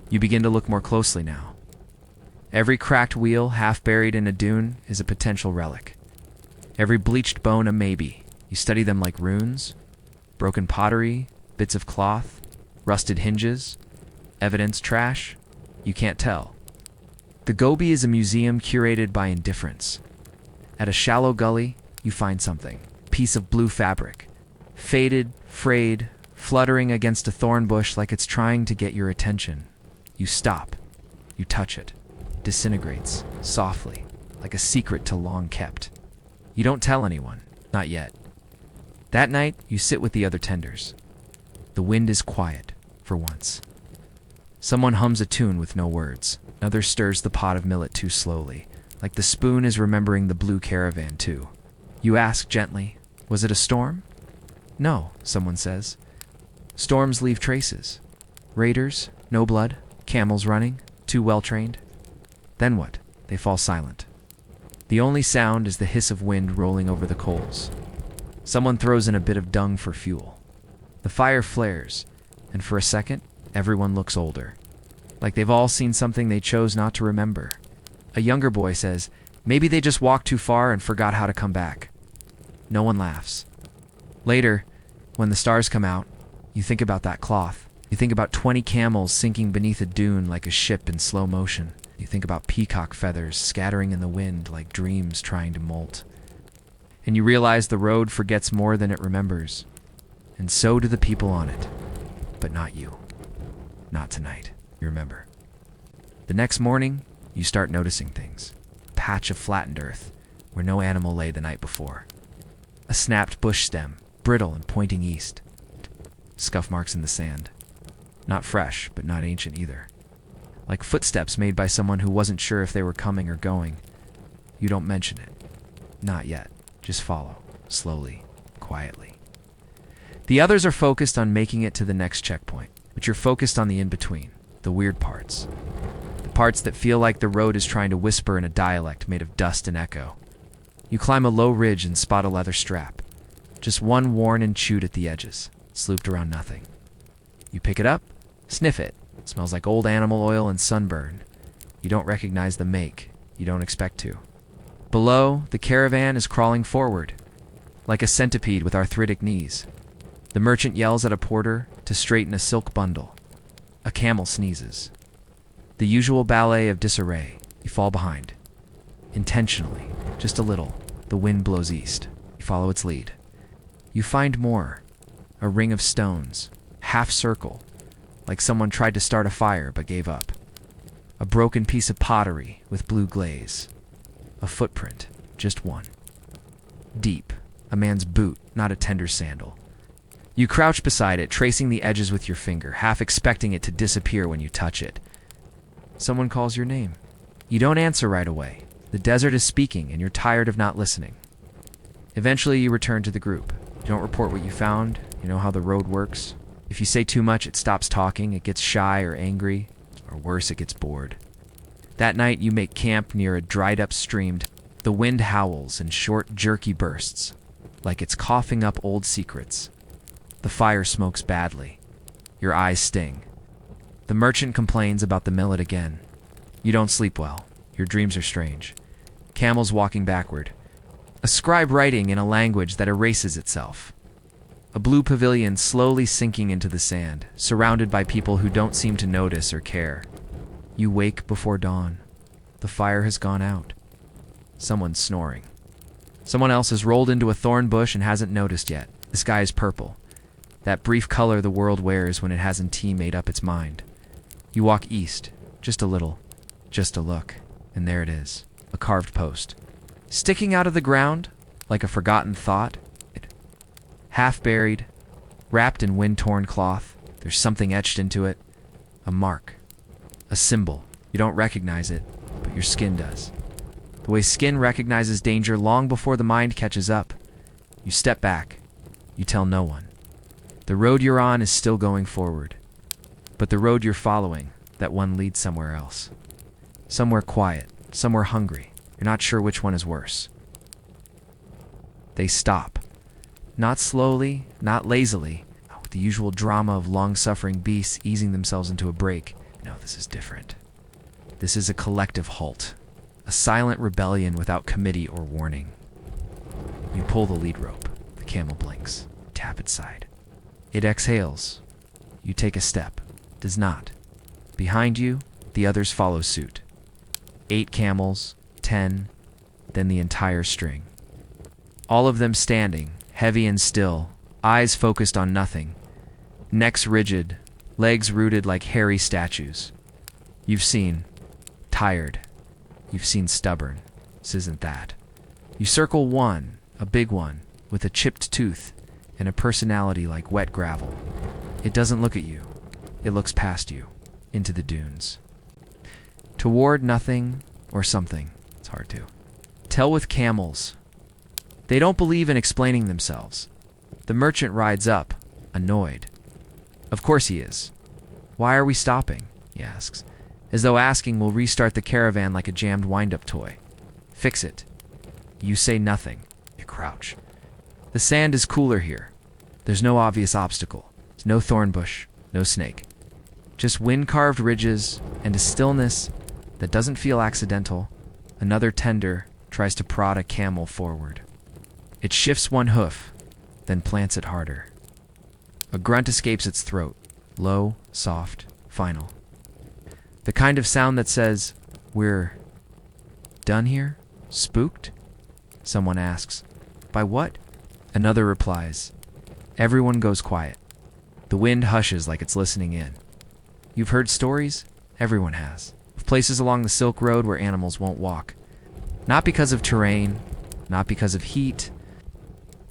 You begin to look more closely now. Every cracked wheel, half buried in a dune, is a potential relic. Every bleached bone a maybe. You study them like runes, broken pottery, bits of cloth, rusted hinges, evidence trash. You can't tell. The Gobi is a museum curated by indifference. At a shallow gully, you find something. A piece of blue fabric. Faded, frayed, fluttering against a thorn bush like it's trying to get your attention. You stop. You touch it. Disintegrates, softly, like a secret to long kept. You don't tell anyone. Not yet. That night, you sit with the other tenders. The wind is quiet, for once. Someone hums a tune with no words. Another stirs the pot of millet too slowly, like the spoon is remembering the blue caravan too. You ask gently, was it a storm? No, someone says. Storms leave traces. Raiders, no blood, camels running, too well trained. Then what? They fall silent. The only sound is the hiss of wind rolling over the coals. Someone throws in a bit of dung for fuel. The fire flares, and for a second, everyone looks older. Like they've all seen something they chose not to remember. A younger boy says, maybe they just walked too far and forgot how to come back. No one laughs. Later, when the stars come out, you think about that cloth. You think about 20 camels sinking beneath a dune like a ship in slow motion. You think about peacock feathers scattering in the wind like dreams trying to molt. And you realize the road forgets more than it remembers. And so do the people on it. But not you. Not tonight, you remember. The next morning, you start noticing things. A patch of flattened earth, where no animal lay the night before. A snapped bush stem, brittle and pointing east. Scuff marks in the sand. Not fresh, but not ancient either. Like footsteps made by someone who wasn't sure if they were coming or going. You don't mention it. Not yet. Just follow, slowly, quietly. The others are focused on making it to the next checkpoint, but you're focused on the in-between, the weird parts. The parts that feel like the road is trying to whisper in a dialect made of dust and echo. You climb a low ridge and spot a leather strap. Just one worn and chewed at the edges, slooped around nothing. You pick it up, sniff it. It smells like old animal oil and sunburn. You don't recognize the make. You don't expect to. Below, the caravan is crawling forward, like a centipede with arthritic knees. The merchant yells at a porter to straighten a silk bundle. A camel sneezes. The usual ballet of disarray. You fall behind. Intentionally, just a little. The wind blows east. You follow its lead. You find more. A ring of stones, half circle, like someone tried to start a fire but gave up. A broken piece of pottery with blue glaze. A footprint, just one. Deep, a man's boot, not a tender sandal. You crouch beside it, tracing the edges with your finger, half expecting it to disappear when you touch it. Someone calls your name. You don't answer right away. The desert is speaking, and you're tired of not listening. Eventually, you return to the group. You don't report what you found. You know how the road works. If you say too much, it stops talking, it gets shy or angry, or worse, it gets bored. That night, you make camp near a dried-up stream. The wind howls in short, jerky bursts, like it's coughing up old secrets. The fire smokes badly. Your eyes sting. The merchant complains about the millet again. You don't sleep well. Your dreams are strange. Camels walking backward. A scribe writing in a language that erases itself. A blue pavilion slowly sinking into the sand, surrounded by people who don't seem to notice or care. You wake before dawn. The fire has gone out. Someone's snoring. Someone else has rolled into a thorn bush and hasn't noticed yet. The sky is purple. That brief color the world wears when it hasn't made up its mind. You walk east, just a little, just a look, and there it is, a carved post. Sticking out of the ground, like a forgotten thought, half buried, wrapped in wind-torn cloth, there's something etched into it, a mark, a symbol. You don't recognize it, but your skin does. The way skin recognizes danger long before the mind catches up. You step back. You tell no one. The road you're on is still going forward. But the road you're following, that one leads somewhere else. Somewhere quiet, somewhere hungry. You're not sure which one is worse. They stop. Not slowly, not lazily, with the usual drama of long-suffering beasts easing themselves into a break. No, this is different. This is a collective halt. A silent rebellion without committee or warning. You pull the lead rope. The camel blinks. Tap its side. It exhales. You take a step. Does not. Behind you, the others follow suit. 8 camels, 10, then the entire string. All of them standing, heavy and still, eyes focused on nothing, necks rigid, legs rooted like hairy statues. You've seen tired. You've seen stubborn. This isn't that. You circle one, a big one, with a chipped tooth and a personality like wet gravel. It doesn't look at you. It looks past you, into the dunes. Toward nothing or something. It's hard to tell with camels. They don't believe in explaining themselves. The merchant rides up, annoyed. Of course he is. Why are we stopping? He asks, as though asking will restart the caravan like a jammed wind-up toy. Fix it. You say nothing. You crouch. The sand is cooler here. There's no obvious obstacle. There's no thorn bush, no snake. Just wind-carved ridges and a stillness that doesn't feel accidental. Another tender tries to prod a camel forward. It shifts one hoof, then plants it harder. A grunt escapes its throat, low, soft, final. The kind of sound that says, "We're done here? Spooked?" Someone asks. By what? Another replies. Everyone goes quiet. The wind hushes like it's listening in. You've heard stories? Everyone has. Of places along the Silk Road where animals won't walk. Not because of terrain, not because of heat,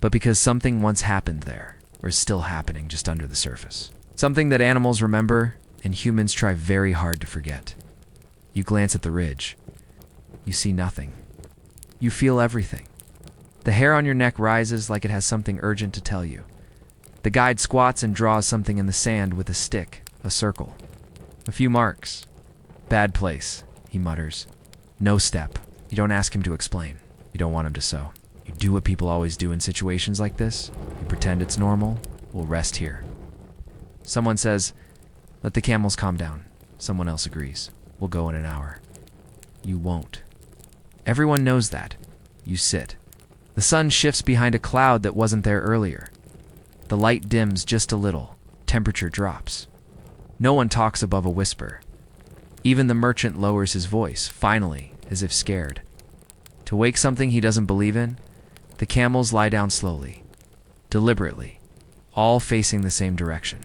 but because something once happened there, or is still happening just under the surface. Something that animals remember and humans try very hard to forget. You glance at the ridge. You see nothing. You feel everything. The hair on your neck rises like it has something urgent to tell you. The guide squats and draws something in the sand with a stick, a circle. A few marks. Bad place, he mutters. No step. You don't ask him to explain. You don't want him to sew. You do what people always do in situations like this. You pretend it's normal. We'll rest here. Someone says, "Let the camels calm down." Someone else agrees. "We'll go in an hour." You won't. Everyone knows that. You sit. The sun shifts behind a cloud that wasn't there earlier. The light dims just a little. Temperature drops. No one talks above a whisper. Even the merchant lowers his voice, finally, as if scared. To wake something he doesn't believe in, the camels lie down slowly, deliberately, all facing the same direction.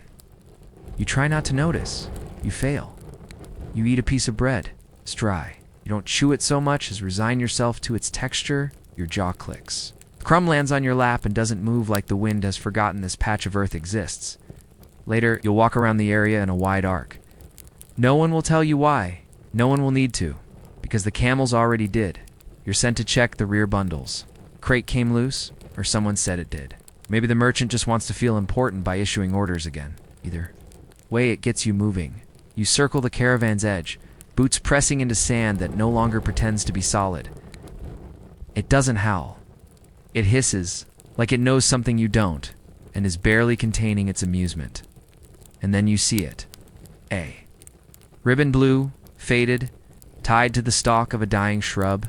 You try not to notice. You fail. You eat a piece of bread. It's dry. You don't chew it so much as resign yourself to its texture. Your jaw clicks. The crumb lands on your lap and doesn't move like the wind has forgotten this patch of earth exists. Later, you'll walk around the area in a wide arc. No one will tell you why. No one will need to, because the camels already did. You're sent to check the rear bundles. Crate came loose, or someone said it did. Maybe the merchant just wants to feel important by issuing orders again. Either way, it gets you moving. You circle the caravan's edge, boots pressing into sand that no longer pretends to be solid. It doesn't howl. It hisses, like it knows something you don't, and is barely containing its amusement. And then you see it. Ribbon blue, faded, tied to the stalk of a dying shrub,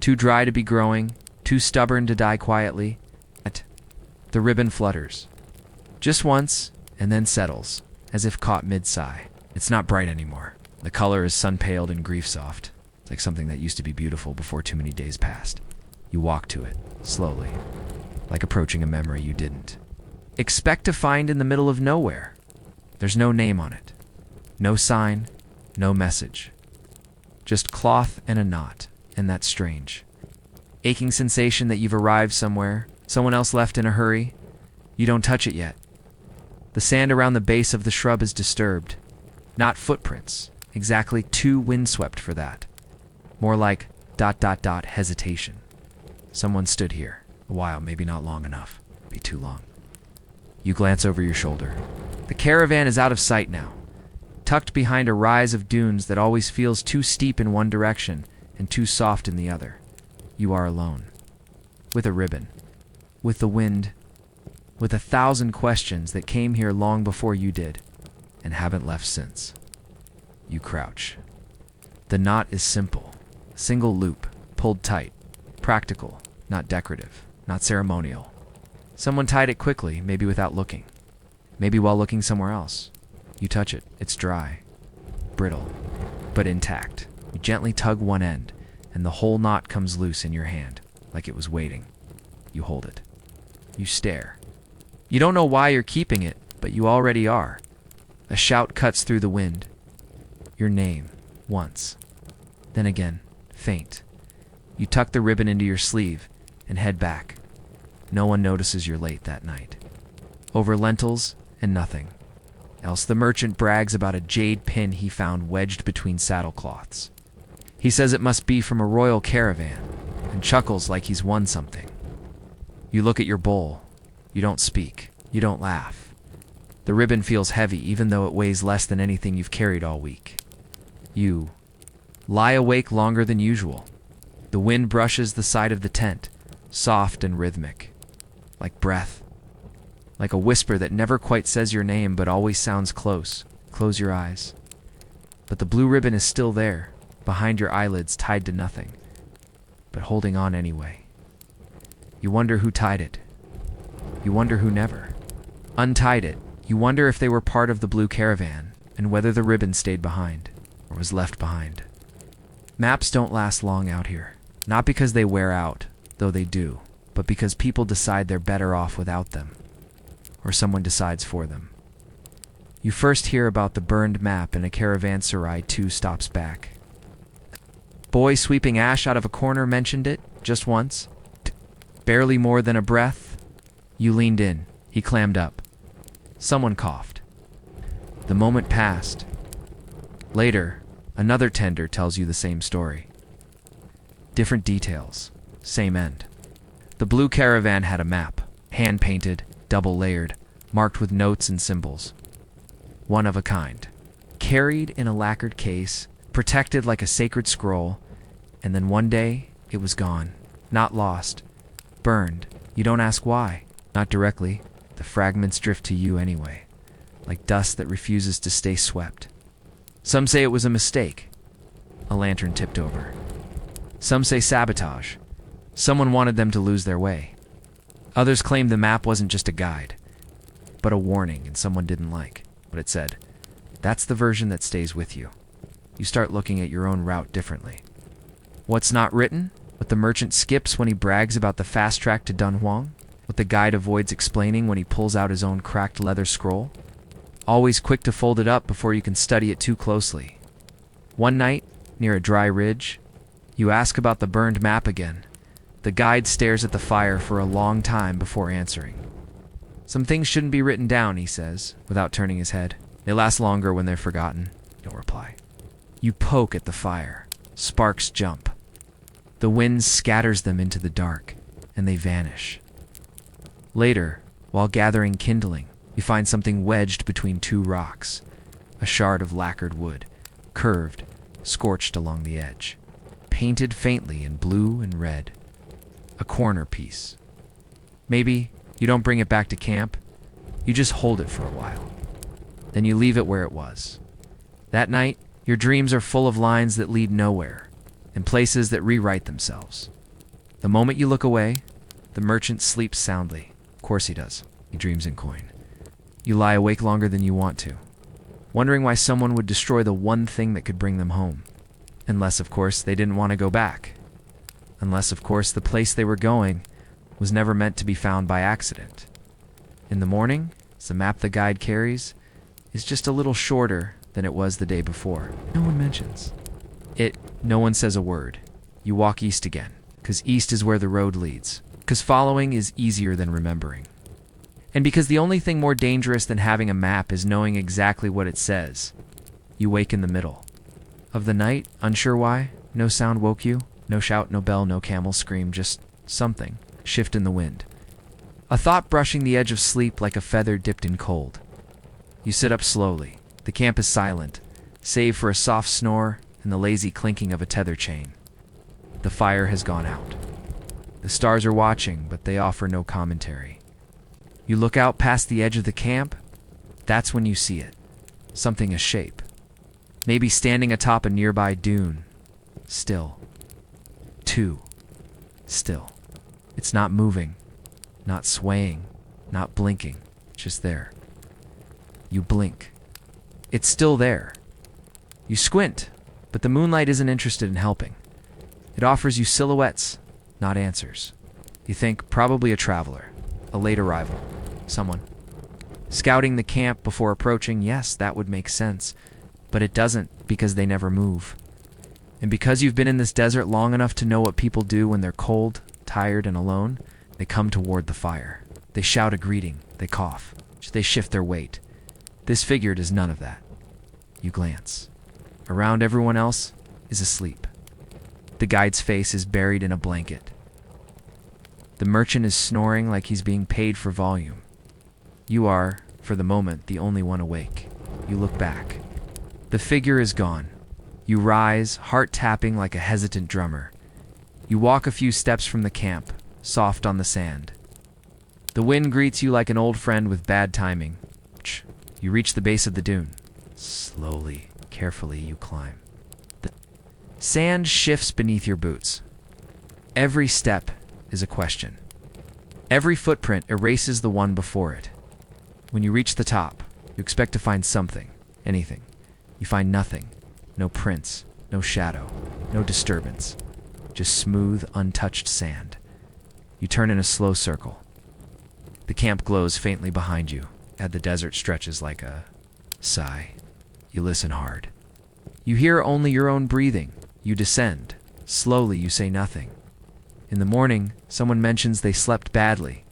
too dry to be growing, too stubborn to die quietly. The ribbon flutters. Just once, and then settles, as if caught mid-sigh. It's not bright anymore. The color is sun-paled and grief-soft. It's like something that used to be beautiful before too many days passed. You walk to it, slowly, like approaching a memory you didn't expect to find in the middle of nowhere. There's no name on it, no sign, no message. Just cloth and a knot, and that's strange. Aching sensation that you've arrived somewhere, someone else left in a hurry. You don't touch it yet. The sand around the base of the shrub is disturbed. Not footprints, exactly too windswept for that. More like ... hesitation. Someone stood here, a while, maybe not long enough. Be too long. You glance over your shoulder. The caravan is out of sight now, tucked behind a rise of dunes that always feels too steep in one direction and too soft in the other. You are alone. With a ribbon. With the wind. With 1,000 questions that came here long before you did, and haven't left since. You crouch. The knot is simple. A single loop, pulled tight. Practical, not decorative, not ceremonial. Someone tied it quickly, maybe without looking. Maybe while looking somewhere else. You touch it. It's dry. Brittle, but intact. You gently tug one end, and the whole knot comes loose in your hand, like it was waiting. You hold it. You stare. You don't know why you're keeping it, but you already are. A shout cuts through the wind. Your name, once. Then again, faint. You tuck the ribbon into your sleeve and head back. No one notices you're late that night. Over lentils and nothing. Else the merchant brags about a jade pin he found wedged between saddlecloths. He says it must be from a royal caravan, and chuckles like he's won something. You look at your bowl. You don't speak. You don't laugh. The ribbon feels heavy, even though it weighs less than anything you've carried all week. You lie awake longer than usual. The wind brushes the side of the tent, soft and rhythmic, like breath, like a whisper that never quite says your name but always sounds close. Close your eyes. But the blue ribbon is still there, behind your eyelids, tied to nothing, but holding on anyway. You wonder who tied it. You wonder who never untied it. You wonder if they were part of the blue caravan, and whether the ribbon stayed behind, or was left behind. Maps don't last long out here. Not because they wear out, though they do, but because people decide they're better off without them. Or someone decides for them. You first hear about the burned map in a caravanserai 2 stops back. Boy sweeping ash out of a corner mentioned it, just once. Barely more than a breath. You leaned in. He clammed up. Someone coughed. The moment passed. Later, another tender tells you the same story. Different details. Same end. The blue caravan had a map. Hand-painted, double-layered, marked with notes and symbols. One of a kind. Carried in a lacquered case, protected like a sacred scroll, and then one day, it was gone. Not lost. Burned. You don't ask why. Not directly. The fragments drift to you anyway, like dust that refuses to stay swept. Some say it was a mistake. A lantern tipped over. Some say sabotage. Someone wanted them to lose their way. Others claim the map wasn't just a guide, but a warning and someone didn't like what it said. That's the version that stays with you. You start looking at your own route differently. What's not written? What the merchant skips when he brags about the fast track to Dunhuang? What the guide avoids explaining when he pulls out his own cracked leather scroll? Always quick to fold it up before you can study it too closely. One night, near a dry ridge, you ask about the burned map again. The guide stares at the fire for a long time before answering. Some things shouldn't be written down, he says, without turning his head. They last longer when they're forgotten. No reply. You poke at the fire. Sparks jump. The wind scatters them into the dark, and they vanish. Later, while gathering kindling, you find something wedged between 2 rocks. A shard of lacquered wood, curved, scorched along the edge. Painted faintly in blue and red. A corner piece. Maybe you don't bring it back to camp. You just hold it for a while. Then you leave it where it was. That night, your dreams are full of lines that lead nowhere, and places that rewrite themselves. The moment you look away, the merchant sleeps soundly. Of course he does. He dreams in coin. You lie awake longer than you want to, wondering why someone would destroy the one thing that could bring them home. Unless, of course, they didn't want to go back. Unless, of course, the place they were going was never meant to be found by accident. In the morning, the map the guide carries is just a little shorter than it was the day before. No one mentions it. No one says a word. You walk east again, because east is where the road leads, because following is easier than remembering. And because the only thing more dangerous than having a map is knowing exactly what it says. You wake in the middle of the night, unsure why. No sound woke you. No shout, no bell, no camel scream, just something. Shift in the wind. A thought brushing the edge of sleep like a feather dipped in cold. You sit up slowly. The camp is silent, save for a soft snore and the lazy clinking of a tether chain. The fire has gone out. The stars are watching, but they offer no commentary. You look out past the edge of the camp. That's when you see it. Something a shape. Maybe standing atop a nearby dune. Still. Too still. It's not moving, not swaying, not blinking, just there. You blink. It's still there. You squint, but the moonlight isn't interested in helping. It offers you silhouettes, not answers. You think probably a traveler, a late arrival, someone. Scouting the camp before approaching, yes, that would make sense, but it doesn't because they never move. And because you've been in this desert long enough to know what people do when they're cold, tired, and alone, they come toward the fire. They shout a greeting. They cough. They shift their weight. This figure does none of that. You glance. Around, everyone else is asleep. The guide's face is buried in a blanket. The merchant is snoring like he's being paid for volume. You are, for the moment, the only one awake. You look back. The figure is gone. You rise, heart tapping like a hesitant drummer. You walk a few steps from the camp, soft on the sand. The wind greets you like an old friend with bad timing. You reach the base of the dune. Slowly, carefully, you climb. The sand shifts beneath your boots. Every step is a question. Every footprint erases the one before it. When you reach the top, you expect to find something, anything. You find nothing. No prints, no shadow, no disturbance. Just smooth, untouched sand. You turn in a slow circle. The camp glows faintly behind you, and the desert stretches like a sigh. You listen hard. You hear only your own breathing. You descend. Slowly, you say nothing. In the morning, someone mentions they slept badly.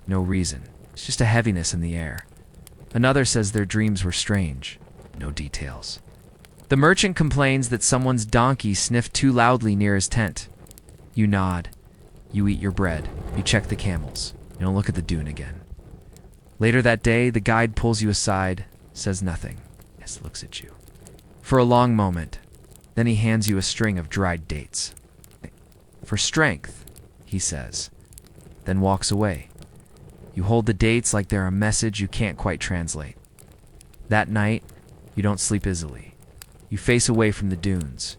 No reason. It's just a heaviness in the air. Another says their dreams were strange. No details. The merchant complains that someone's donkey sniffed too loudly near his tent. You nod. You eat your bread. You check the camels. You don't look at the dune again. Later that day, the guide pulls you aside, says nothing, just looks at you. For a long moment, then he hands you a string of dried dates. For strength, he says, then walks away. You hold the dates like they're a message you can't quite translate. That night, you don't sleep easily. You face away from the dunes.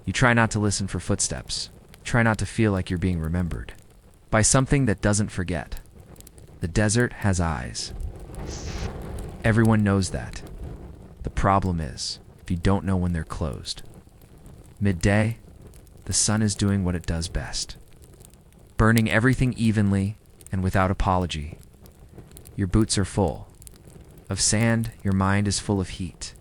You try not to listen for footsteps. Try not to feel like you're being remembered by something that doesn't forget. The desert has eyes. Everyone knows that. The problem is, if you don't know when they're closed. Midday, the sun is doing what it does best. Burning everything evenly and without apology. Your boots are full of sand, your mind is full of heat.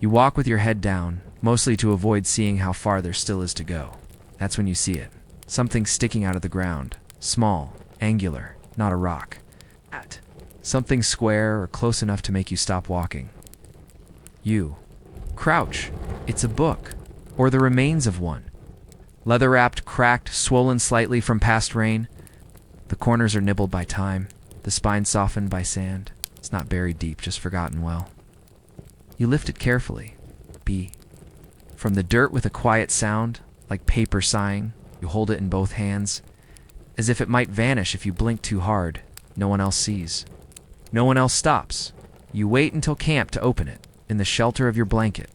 You walk with your head down, mostly to avoid seeing how far there still is to go. That's when you see it. Something sticking out of the ground. Small, angular, not a rock. Something square or close enough to make you stop walking. You crouch. It's a book, or the remains of one. Leather-wrapped, cracked, swollen slightly from past rain. The corners are nibbled by time, the spine softened by sand. It's not buried deep, just forgotten well. You lift it carefully. From the dirt with a quiet sound, like paper sighing, you hold it in both hands, as if it might vanish if you blink too hard. No one else sees. No one else stops. You wait until camp to open it, in the shelter of your blanket.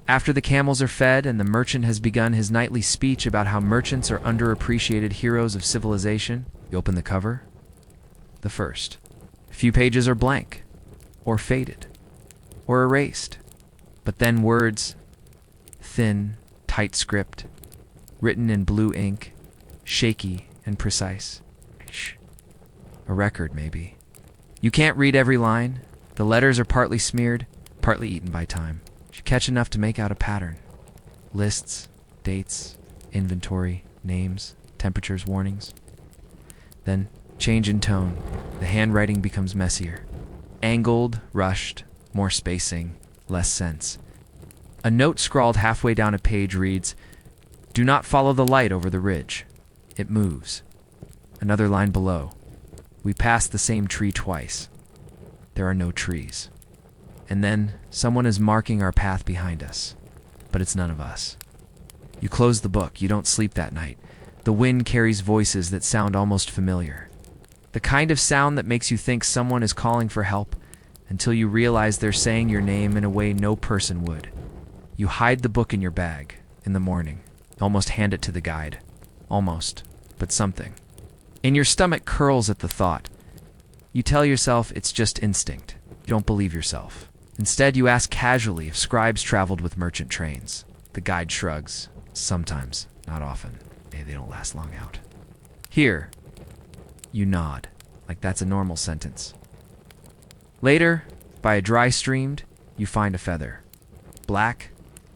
After the camels are fed and the merchant has begun his nightly speech about how merchants are underappreciated heroes of civilization, you open the cover. The first. A few pages are blank, or faded, or erased. But then words, thin, tight script, written in blue ink, shaky and precise. A record, maybe. You can't read every line. The letters are partly smeared, partly eaten by time. You catch enough to make out a pattern. Lists, dates, inventory, names, temperatures, warnings. Then, change in tone. The handwriting becomes messier. Angled, rushed, more spacing, less sense. A note scrawled halfway down a page reads, "Do not follow the light over the ridge. It moves." Another line below. "We passed the same tree twice. There are no trees." And then, someone is marking our path behind us. But it's none of us. You close the book. You don't sleep that night. The wind carries voices that sound almost familiar. The kind of sound that makes you think someone is calling for help until you realize they're saying your name in a way no person would. You hide the book in your bag in the morning, almost hand it to the guide. Almost, but something. And your stomach curls at the thought. You tell yourself it's just instinct. You don't believe yourself. Instead, you ask casually if scribes traveled with merchant trains. The guide shrugs. Sometimes, not often. They don't last long out. Here, you nod, like that's a normal sentence. Later, by a dry stream, you find a feather. Black,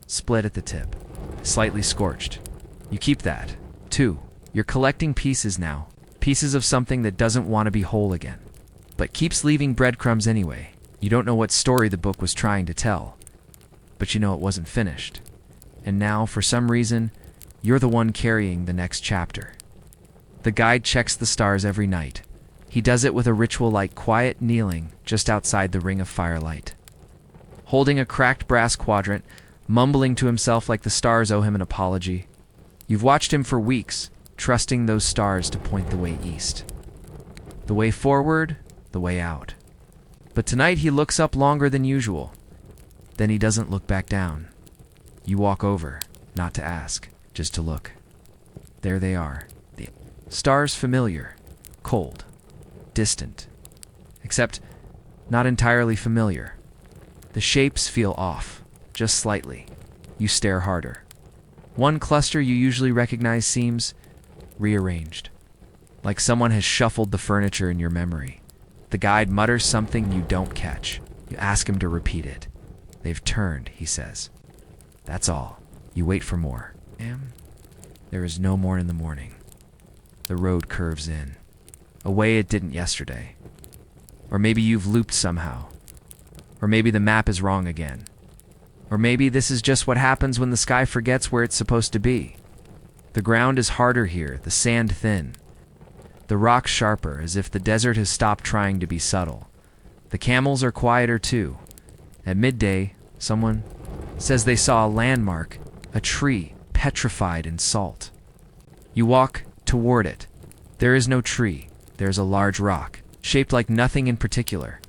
split at the tip, slightly scorched. You keep that, too. You're collecting pieces now, pieces of something that doesn't want to be whole again, but keeps leaving breadcrumbs anyway. You don't know what story the book was trying to tell, but you know it wasn't finished. And now, for some reason, you're the one carrying the next chapter. The guide checks the stars every night. He does it with a ritual like quiet kneeling just outside the ring of firelight. Holding a cracked brass quadrant, mumbling to himself like the stars owe him an apology. You've watched him for weeks, trusting those stars to point the way east. The way forward, the way out. But tonight he looks up longer than usual. Then he doesn't look back down. You walk over, not to ask, just to look. There they are. The stars familiar, cold, distant. Except not entirely familiar. The shapes feel off, just slightly. You stare harder. One cluster you usually recognize seems rearranged, like someone has shuffled the furniture in your memory. The guide mutters something you don't catch. You ask him to repeat it. "They've turned," he says. That's all. You wait for more. There is no more in the morning. The road curves in, a way it didn't yesterday. Or maybe you've looped somehow. Or maybe the map is wrong again. Or maybe this is just what happens when the sky forgets where it's supposed to be. The ground is harder here, the sand thin. The rocks sharper, as if the desert has stopped trying to be subtle. The camels are quieter too. At midday, someone says they saw a landmark, a tree petrified in salt. You walk toward it. There is no tree. There's a large rock, shaped like nothing in particular.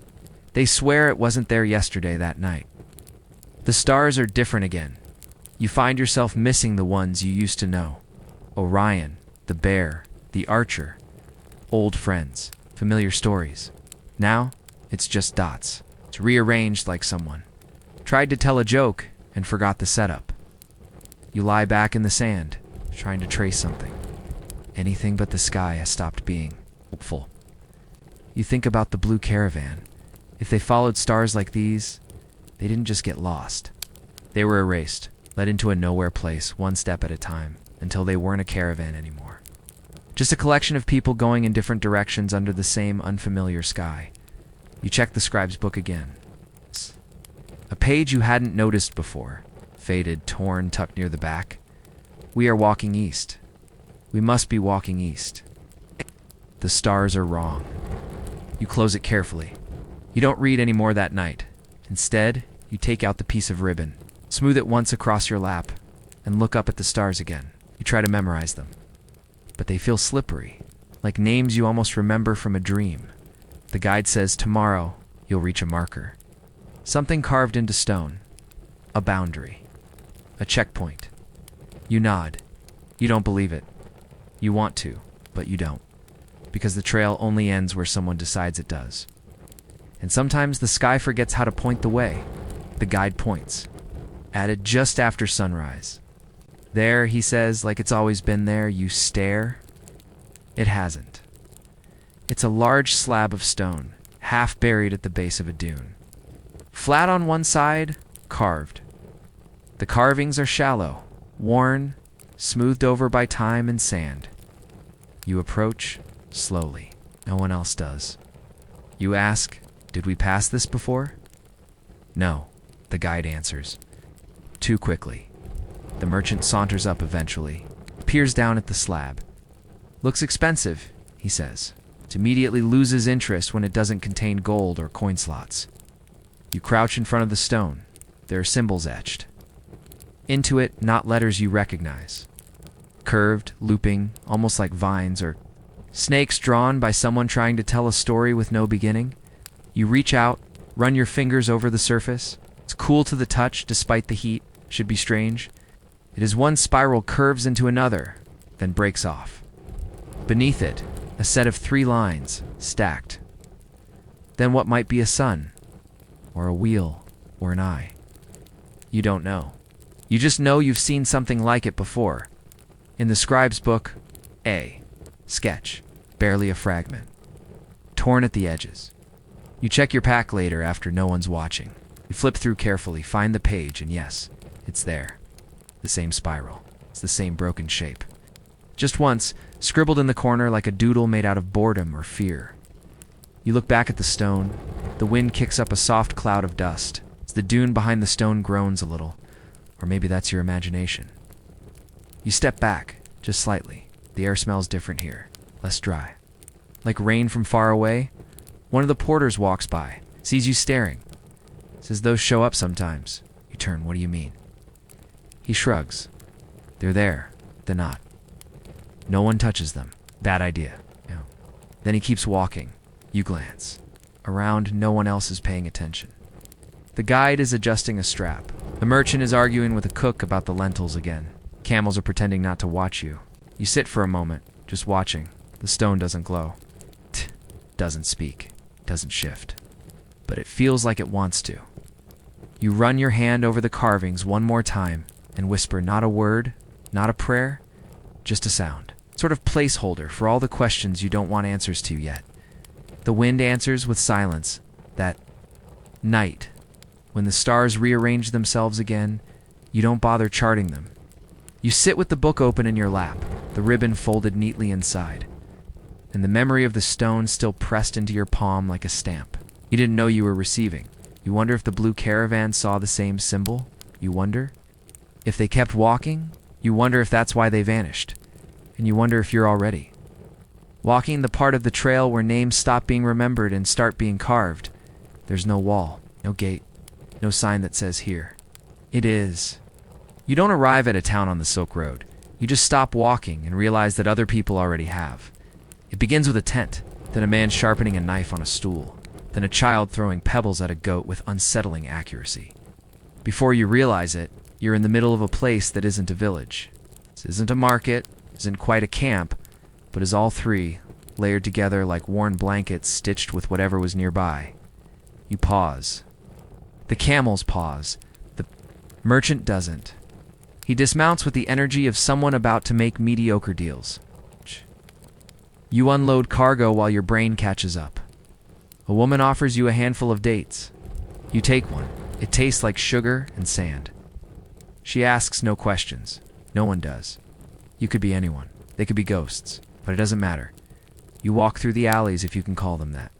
They swear it wasn't there yesterday that night. The stars are different again. You find yourself missing the ones you used to know. Orion, the bear, the archer. Old friends, familiar stories. Now, it's just dots. It's rearranged like someone tried to tell a joke and forgot the setup. You lie back in the sand, trying to trace something. Anything but the sky has stopped being hopeful. You think about the blue caravan. If they followed stars like these, they didn't just get lost. They were erased, led into a nowhere place, one step at a time, until they weren't a caravan anymore. Just a collection of people going in different directions under the same unfamiliar sky. You check the scribe's book again. A page you hadn't noticed before, faded, torn, tucked near the back. We are walking east. We must be walking east. The stars are wrong. You close it carefully. You don't read any more that night. Instead, you take out the piece of ribbon, smooth it once across your lap, and look up at the stars again. You try to memorize them. But they feel slippery, like names you almost remember from a dream. The guide says tomorrow you'll reach a marker. Something carved into stone. A boundary. A checkpoint. You nod. You don't believe it. You want to, but you don't. Because the trail only ends where someone decides it does. And sometimes the sky forgets how to point the way. The guide points. At it just after sunrise. There, he says, like it's always been there. You stare. It hasn't. It's a large slab of stone, half buried at the base of a dune. Flat on one side, carved. The carvings are shallow, worn, smoothed over by time and sand. You approach slowly. No one else does. You ask, "Did we pass this before?" "No," the guide answers. Too quickly. The merchant saunters up eventually, peers down at the slab. "Looks expensive," he says. It immediately loses interest when it doesn't contain gold or coin slots. You crouch in front of the stone. There are symbols etched. Into it, not letters you recognize. Curved, looping, almost like vines or snakes drawn by someone trying to tell a story with no beginning. You reach out, run your fingers over the surface. It's cool to the touch despite the heat. Should be strange. It is one spiral curves into another, then breaks off. Beneath it, a set of 3 lines, stacked. Then what might be a sun, or a wheel, or an eye? You don't know. You just know you've seen something like it before. In the scribe's book, A. Sketch. Barely a fragment. Torn at the edges. You check your pack later after no one's watching. You flip through carefully, find the page, and yes, it's there. The same spiral. It's the same broken shape. Just once, scribbled in the corner like a doodle made out of boredom or fear. You look back at the stone. The wind kicks up a soft cloud of dust. As the dune behind the stone groans a little. Or maybe that's your imagination. You step back, just slightly. The air smells different here. Less dry. Like rain from far away. One of the porters walks by, sees you staring. Says those show up sometimes. You turn, "What do you mean?" He shrugs. "They're there. They're not. No one touches them. Bad idea." No. Then he keeps walking. You glance. Around, no one else is paying attention. The guide is adjusting a strap. The merchant is arguing with the cook about the lentils again. Camels are pretending not to watch you. You sit for a moment, just watching. The stone doesn't glow. Doesn't speak. Doesn't shift. But it feels like it wants to. You run your hand over the carvings one more time and whisper not a word, not a prayer, just a sound. Sort of placeholder for all the questions you don't want answers to yet. The wind answers with silence. That night, when the stars rearrange themselves again, you don't bother charting them. You sit with the book open in your lap, the ribbon folded neatly inside, and the memory of the stone still pressed into your palm like a stamp. You didn't know you were receiving. You wonder if the blue caravan saw the same symbol. You wonder if they kept walking. You wonder if that's why they vanished. And you wonder if you're already walking the part of the trail where names stop being remembered and start being carved. There's no wall, no gate, no sign that says here. It is. You don't arrive at a town on the Silk Road. You just stop walking and realize that other people already have. It begins with a tent, then a man sharpening a knife on a stool, then a child throwing pebbles at a goat with unsettling accuracy. Before you realize it, you're in the middle of a place that isn't a village. This isn't a market, isn't quite a camp, but is all three, layered together like worn blankets stitched with whatever was nearby. You pause. The camels pause. The merchant doesn't. He dismounts with the energy of someone about to make mediocre deals. You unload cargo while your brain catches up. A woman offers you a handful of dates. You take one. It tastes like sugar and sand. She asks no questions. No one does. You could be anyone. They could be ghosts, but it doesn't matter. You walk through the alleys, if you can call them that.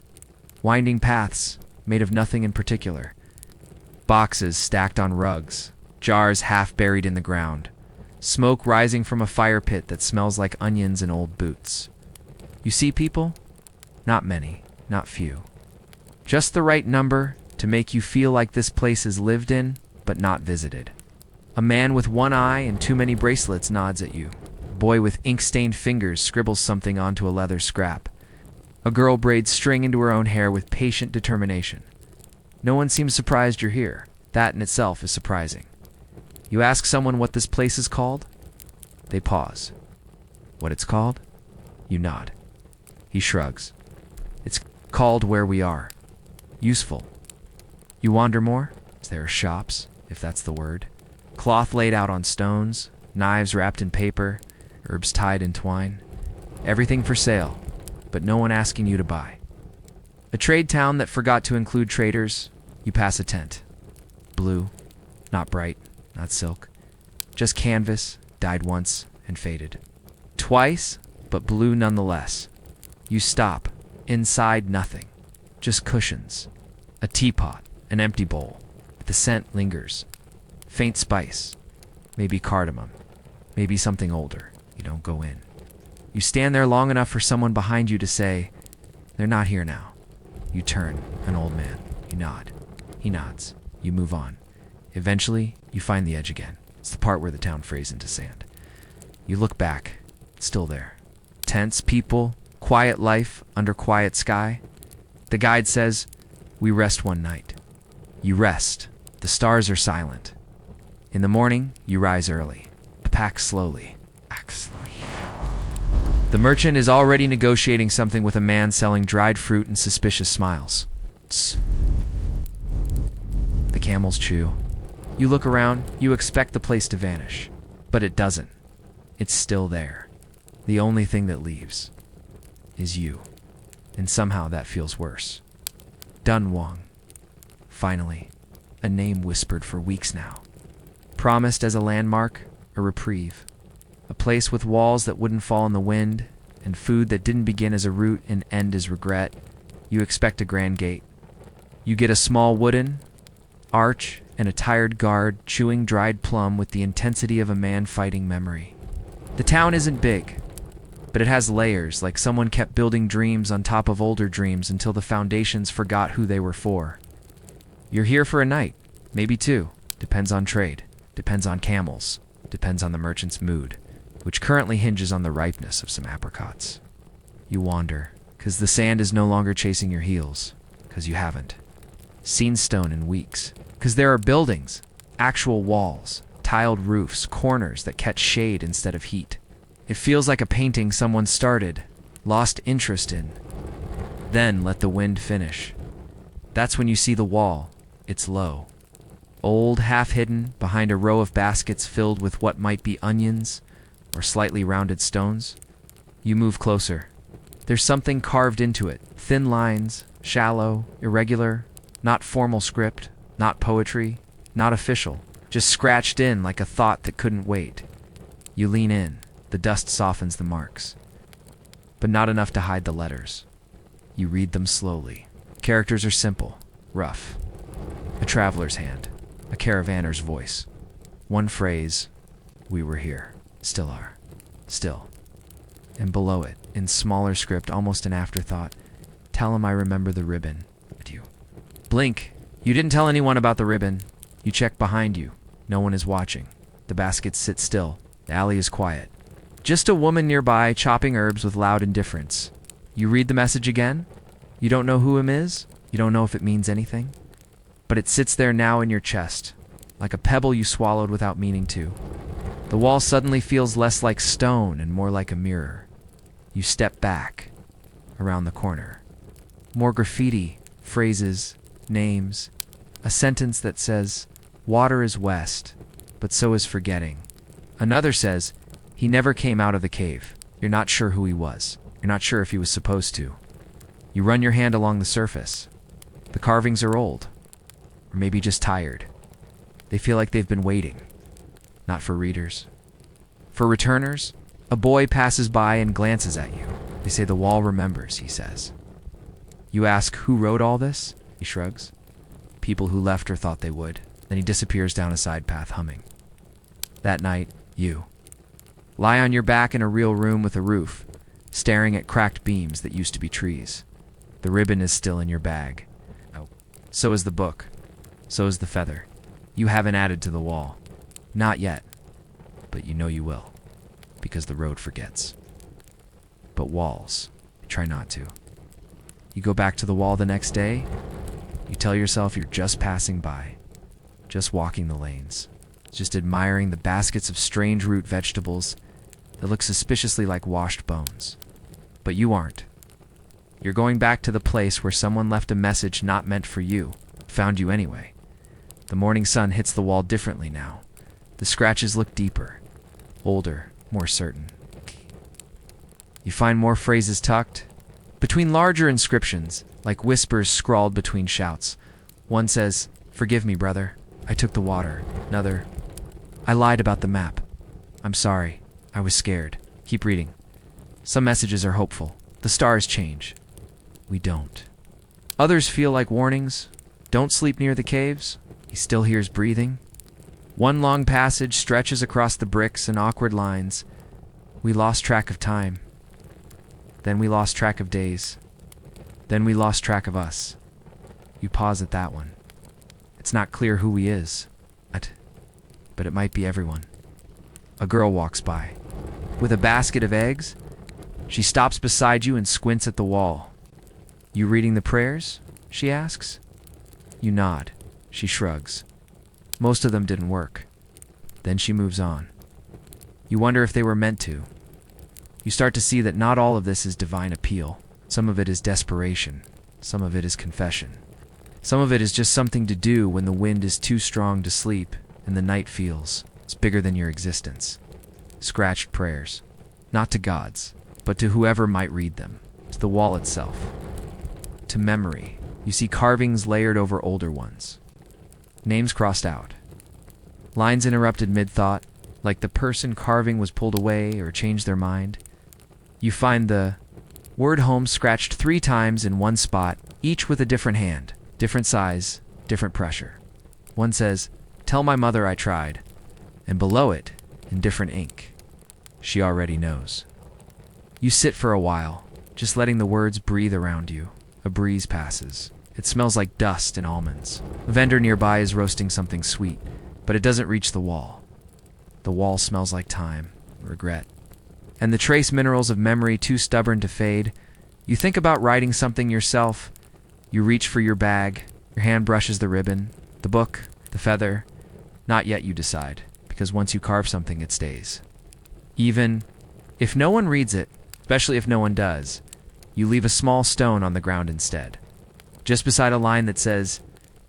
Winding paths, made of nothing in particular. Boxes stacked on rugs. Jars half buried in the ground. Smoke rising from a fire pit that smells like onions and old boots. You see people? Not many, not few. Just the right number to make you feel like this place is lived in, but not visited. A man with one eye and too many bracelets nods at you. A boy with ink-stained fingers scribbles something onto a leather scrap. A girl braids string into her own hair with patient determination. No one seems surprised you're here. That in itself is surprising. You ask someone what this place is called? They pause. What it's called? You nod. He shrugs. It's called Where We Are. Useful. You wander more? There are shops, if that's the word. Cloth laid out on stones, knives wrapped in paper, herbs tied in twine. Everything for sale, but no one asking you to buy. A trade town that forgot to include traders. You pass a tent. Blue, not bright, not silk. Just canvas, dyed once and faded. Twice, but blue nonetheless. You stop. Inside, nothing. Just cushions. A teapot, an empty bowl. The scent lingers. Faint spice. Maybe cardamom. Maybe something older. You don't go in. You stand there long enough for someone behind you to say, "They're not here now." You turn, an old man. You nod. He nods. You move on. Eventually, you find the edge again. It's the part where the town frays into sand. You look back. It's still there. Tents, people, quiet life under quiet sky. The guide says, "We rest one night." You rest. The stars are silent. In the morning, you rise early. Pack slowly. The merchant is already negotiating something with a man selling dried fruit and suspicious smiles. Tss. The camels chew. You look around, you expect the place to vanish. But it doesn't. It's still there. The only thing that leaves is you. And somehow that feels worse. Dunhuang. Finally, a name whispered for weeks now. Promised as a landmark, a reprieve. A place with walls that wouldn't fall in the wind, and food that didn't begin as a root and end as regret. You expect a grand gate. You get a small wooden arch and a tired guard chewing dried plum with the intensity of a man fighting memory. The town isn't big, but it has layers, like someone kept building dreams on top of older dreams until the foundations forgot who they were for. You're here for a night, maybe two. Depends on trade, depends on camels, depends on the merchant's mood, which currently hinges on the ripeness of some apricots. You wander, because the sand is no longer chasing your heels, because you haven't seen stone in weeks, because there are buildings, actual walls, tiled roofs, corners that catch shade instead of heat. It feels like a painting someone started, lost interest in, then let the wind finish. That's when you see the wall. It's low. Old, half-hidden, behind a row of baskets filled with what might be onions or slightly rounded stones. You move closer. There's something carved into it. Thin lines, shallow, irregular, not formal script, not poetry, not official, just scratched in like a thought that couldn't wait. You lean in. The dust softens the marks, but not enough to hide the letters. You read them slowly. Characters are simple, rough. A traveler's hand, a caravanner's voice. One phrase, "We were here, still are, still." And below it, in smaller script, almost an afterthought, "Tell him I remember the ribbon." Adieu. Blink. You didn't tell anyone about the ribbon. You check behind you. No one is watching. The baskets sit still. The alley is quiet. Just a woman nearby chopping herbs with loud indifference. You read the message again? You don't know who him is? You don't know if it means anything? But it sits there now in your chest, like a pebble you swallowed without meaning to. The wall suddenly feels less like stone and more like a mirror. You step back, around the corner. More graffiti, phrases, names. A sentence that says, "Water is west, but so is forgetting." Another says, "He never came out of the cave." You're not sure who he was. You're not sure if he was supposed to. You run your hand along the surface. The carvings are old, or maybe just tired. They feel like they've been waiting. Not for readers. For returners, a boy passes by and glances at you. They say the wall remembers, he says. You ask, who wrote all this? He shrugs. People who left or thought they would. Then he disappears down a side path, humming. That night, you lie on your back in a real room with a roof, staring at cracked beams that used to be trees. The ribbon is still in your bag. Oh, so is the book. So is the feather. You haven't added to the wall. Not yet. But you know you will. Because the road forgets. But walls, try not to. You go back to the wall the next day. You tell yourself you're just passing by. Just walking the lanes. Just admiring the baskets of strange root vegetables that look suspiciously like washed bones. But you aren't. You're going back to the place where someone left a message not meant for you, found you anyway. The morning sun hits the wall differently now. The scratches look deeper. older, more certain. You find more phrases tucked between larger inscriptions, like whispers scrawled between shouts. One says, "Forgive me, brother. I took the water." Another, "I lied about the map. I'm sorry. I was scared." Keep reading. Some messages are hopeful. The stars change. We don't. Others feel like warnings. Don't sleep near the caves. He still hears breathing. One long passage stretches across the bricks in awkward lines. We lost track of time. Then we lost track of days. Then we lost track of us. You pause at that one. It's not clear who he is. But it might be everyone. A girl walks by. With a basket of eggs, she stops beside you and squints at the wall. "You reading the prayers?" she asks. You nod. She shrugs. Most of them didn't work. Then she moves on. You wonder if they were meant to. You start to see that not all of this is divine appeal. Some of it is desperation. Some of it is confession. Some of it is just something to do when the wind is too strong to sleep and the night feels it's bigger than your existence. Scratched prayers. Not to gods, but to whoever might read them. To the wall itself. To memory. You see carvings layered over older ones. Names crossed out. Lines interrupted mid-thought, like the person carving was pulled away or changed their mind. You find the word home scratched 3 times in one spot, each with a different hand, different size, different pressure. One says, "Tell my mother I tried," and below it, in different ink, "She already knows." You sit for a while, just letting the words breathe around you. A breeze passes. It smells like dust and almonds. A vendor nearby is roasting something sweet, but it doesn't reach the wall. The wall smells like time, regret, and the trace minerals of memory too stubborn to fade. You think about writing something yourself. You reach for your bag. Your hand brushes the ribbon, the book, the feather. Not yet, you decide, because once you carve something, it stays. Even if no one reads it, especially if no one does, you leave a small stone on the ground instead. Just beside a line that says,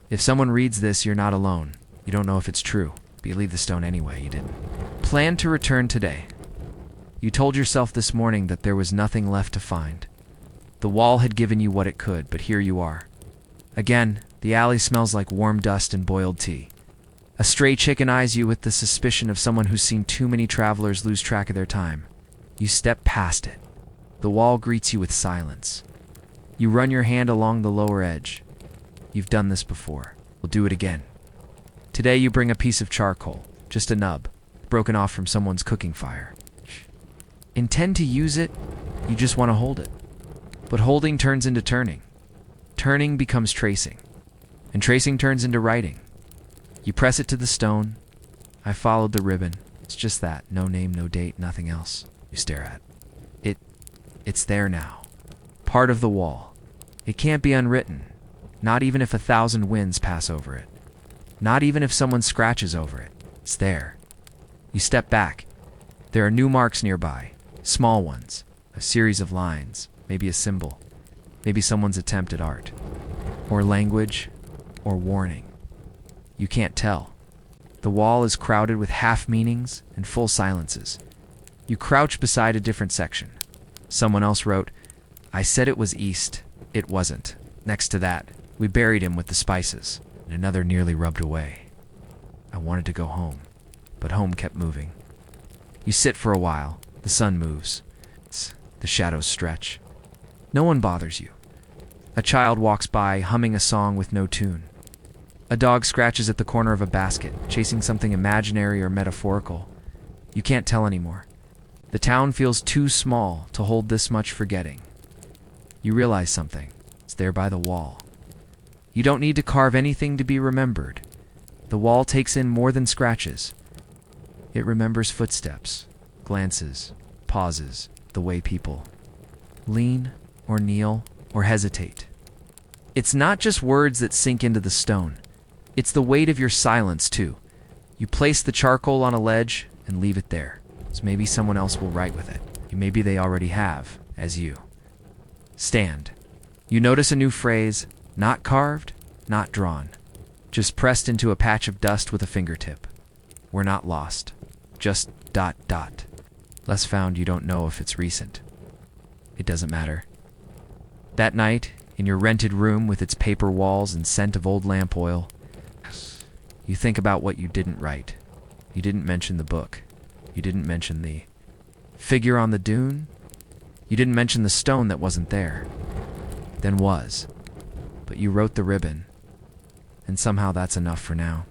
"If someone reads this, you're not alone." You don't know if it's true, but you leave the stone anyway. You didn't plan to return today. You told yourself this morning that there was nothing left to find. The wall had given you what it could, but here you are. Again, the alley smells like warm dust and boiled tea. A stray chicken eyes you with the suspicion of someone who's seen too many travelers lose track of their time. You step past it. The wall greets you with silence. You run your hand along the lower edge. You've done this before. We'll do it again. Today you bring a piece of charcoal, just a nub, broken off from someone's cooking fire. Intend to use it, you just want to hold it. But holding turns into turning. Turning becomes tracing. And tracing turns into writing. You press it to the stone. I followed the ribbon. It's just that. No name, no date, nothing else. You stare at. It's there now. Part of the wall. It can't be unwritten. Not even if 1,000 winds pass over it. Not even if someone scratches over it. It's there. You step back. There are new marks nearby. Small ones. A series of lines. Maybe a symbol. Maybe someone's attempt at art. Or language. Or warning. You can't tell. The wall is crowded with half meanings and full silences. You crouch beside a different section. Someone else wrote, "I said it was east. It wasn't." Next to that, "We buried him with the spices." And another nearly rubbed away. "I wanted to go home, but home kept moving." You sit for a while. The sun moves. The shadows stretch. No one bothers you. A child walks by, humming a song with no tune. A dog scratches at the corner of a basket, chasing something imaginary or metaphorical. You can't tell anymore. The town feels too small to hold this much forgetting. You realize something. It's there by the wall. You don't need to carve anything to be remembered. The wall takes in more than scratches. It remembers footsteps, glances, pauses, the way people lean or kneel or hesitate. It's not just words that sink into the stone. It's the weight of your silence, too. You place the charcoal on a ledge and leave it there. So maybe someone else will write with it. Maybe they already have, as you. Stand. You notice a new phrase, not carved, not drawn. Just pressed into a patch of dust with a fingertip. We're not lost. Just dot dot. Less found, you don't know if it's recent. It doesn't matter. That night, in your rented room with its paper walls and scent of old lamp oil, you think about what you didn't write. You didn't mention the book. You didn't mention the figure on the dune. You didn't mention the stone that wasn't there. Then was. But you wrote the ribbon. And somehow that's enough for now.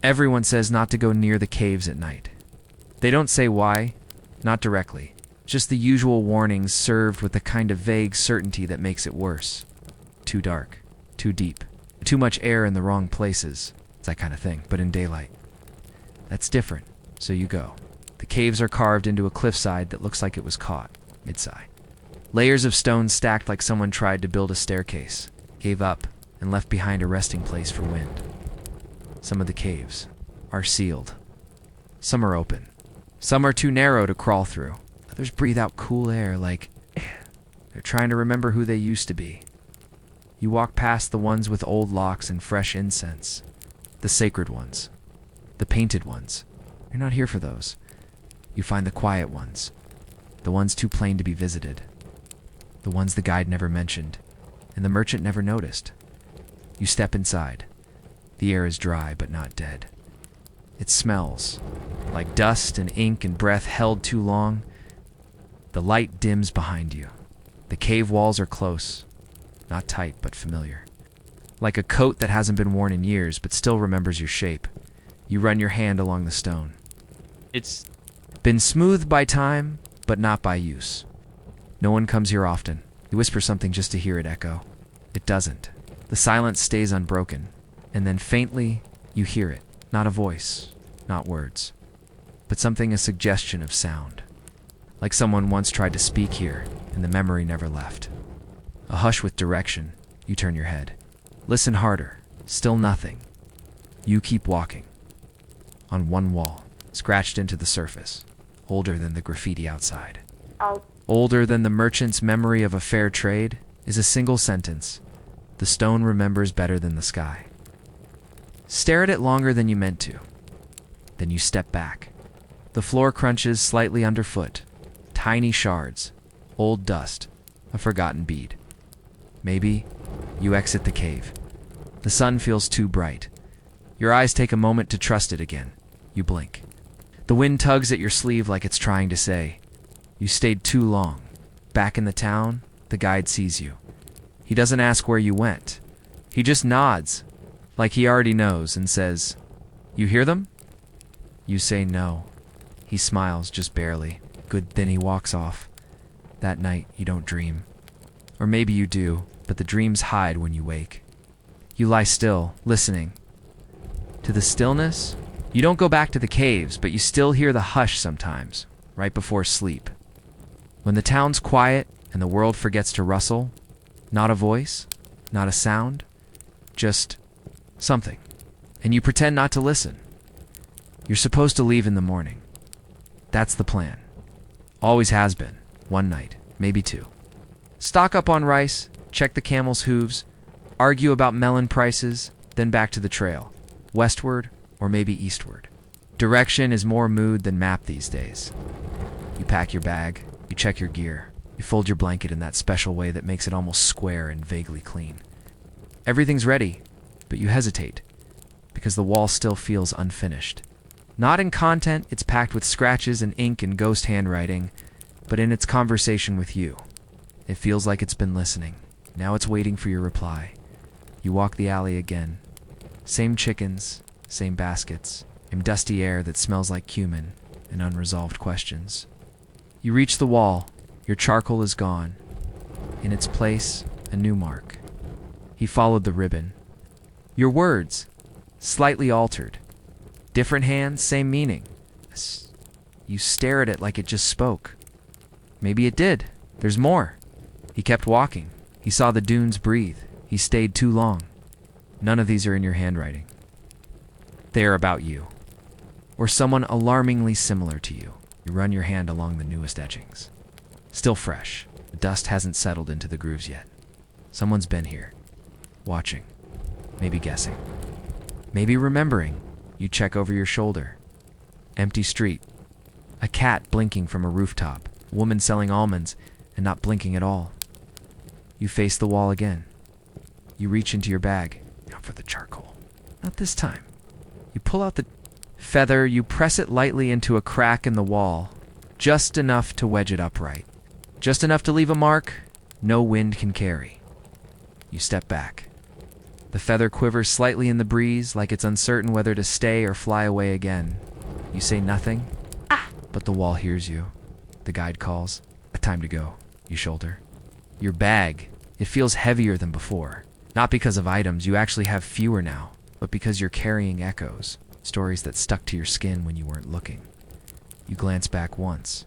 Everyone says not to go near the caves at night. They don't say why, not directly. Just the usual warnings served with the kind of vague certainty that makes it worse. Too dark, too deep, too much air in the wrong places. It's that kind of thing, but in daylight. That's different, so you go. The caves are carved into a cliffside that looks like it was caught, mid-sigh. Layers of stone stacked like someone tried to build a staircase, gave up, and left behind a resting place for wind. Some of the caves are sealed. Some are open. Some are too narrow to crawl through. Others breathe out cool air like they're trying to remember who they used to be. You walk past the ones with old locks and fresh incense. The sacred ones. The painted ones. You're not here for those. You find the quiet ones. The ones too plain to be visited. The ones the guide never mentioned, and the merchant never noticed. You step inside. The air is dry but not dead. It smells like dust and ink and breath held too long. The light dims behind you. The cave walls are close, not tight but familiar. Like a coat that hasn't been worn in years but still remembers your shape. You run your hand along the stone. It's been smoothed by time, but not by use. No one comes here often. You whisper something just to hear it echo. It doesn't. The silence stays unbroken, and then faintly, you hear it. Not a voice, not words, but something, a suggestion of sound. Like someone once tried to speak here, and the memory never left. A hush with direction. You turn your head. Listen harder. Still nothing. You keep walking. On one wall, scratched into the surface, older than the graffiti outside. Older than the merchant's memory of a fair trade, is a single sentence. The stone remembers better than the sky. Stare at it longer than you meant to. Then you step back. The floor crunches slightly underfoot. Tiny shards. Old dust. A forgotten bead. Maybe you exit the cave. The sun feels too bright. Your eyes take a moment to trust it again. You blink. The wind tugs at your sleeve like it's trying to say, you stayed too long. Back in the town, the guide sees you. He doesn't ask where you went. He just nods, like he already knows, and says, "You hear them?" You say no. He smiles, just barely. Good, then he walks off. That night, you don't dream. Or maybe you do, but the dreams hide when you wake. You lie still, listening. To the stillness, you don't go back to the caves, but you still hear the hush sometimes, right before sleep. When the town's quiet and the world forgets to rustle, not a voice, not a sound, just something. And you pretend not to listen. You're supposed to leave in the morning. That's the plan. Always has been. One night, maybe two. Stock up on rice, check the camel's hooves, argue about melon prices, then back to the trail. Westward or maybe eastward. Direction is more mood than map these days. You pack your bag, you check your gear, you fold your blanket in that special way that makes it almost square and vaguely clean. Everything's ready, but you hesitate, because the wall still feels unfinished. Not in content, it's packed with scratches and ink and ghost handwriting, but in its conversation with you. It feels like it's been listening. Now it's waiting for your reply. You walk the alley again. Same chickens, same baskets, same dusty air that smells like cumin, and unresolved questions. You reach the wall. Your charcoal is gone. In its place, a new mark. He followed the ribbon. Your words, slightly altered. Different hands, same meaning. You stare at it like it just spoke. Maybe it did. There's more. He kept walking. He saw the dunes breathe. He stayed too long. None of these are in your handwriting. They are about you. Or someone alarmingly similar to you. You run your hand along the newest etchings. Still fresh. The dust hasn't settled into the grooves yet. Someone's been here. Watching. Maybe guessing. Maybe remembering. You check over your shoulder. Empty street. A cat blinking from a rooftop, a woman selling almonds and not blinking at all. You face the wall again. You reach into your bag. Now for the charcoal. Not this time. You pull out the feather, you press it lightly into a crack in the wall, just enough to wedge it upright. Just enough to leave a mark no wind can carry. You step back. The feather quivers slightly in the breeze, like it's uncertain whether to stay or fly away again. You say nothing, but the wall hears you. The guide calls. Time to go. You shoulder. Your bag, it feels heavier than before. Not because of items, you actually have fewer now, but because you're carrying echoes, stories that stuck to your skin when you weren't looking. You glance back once.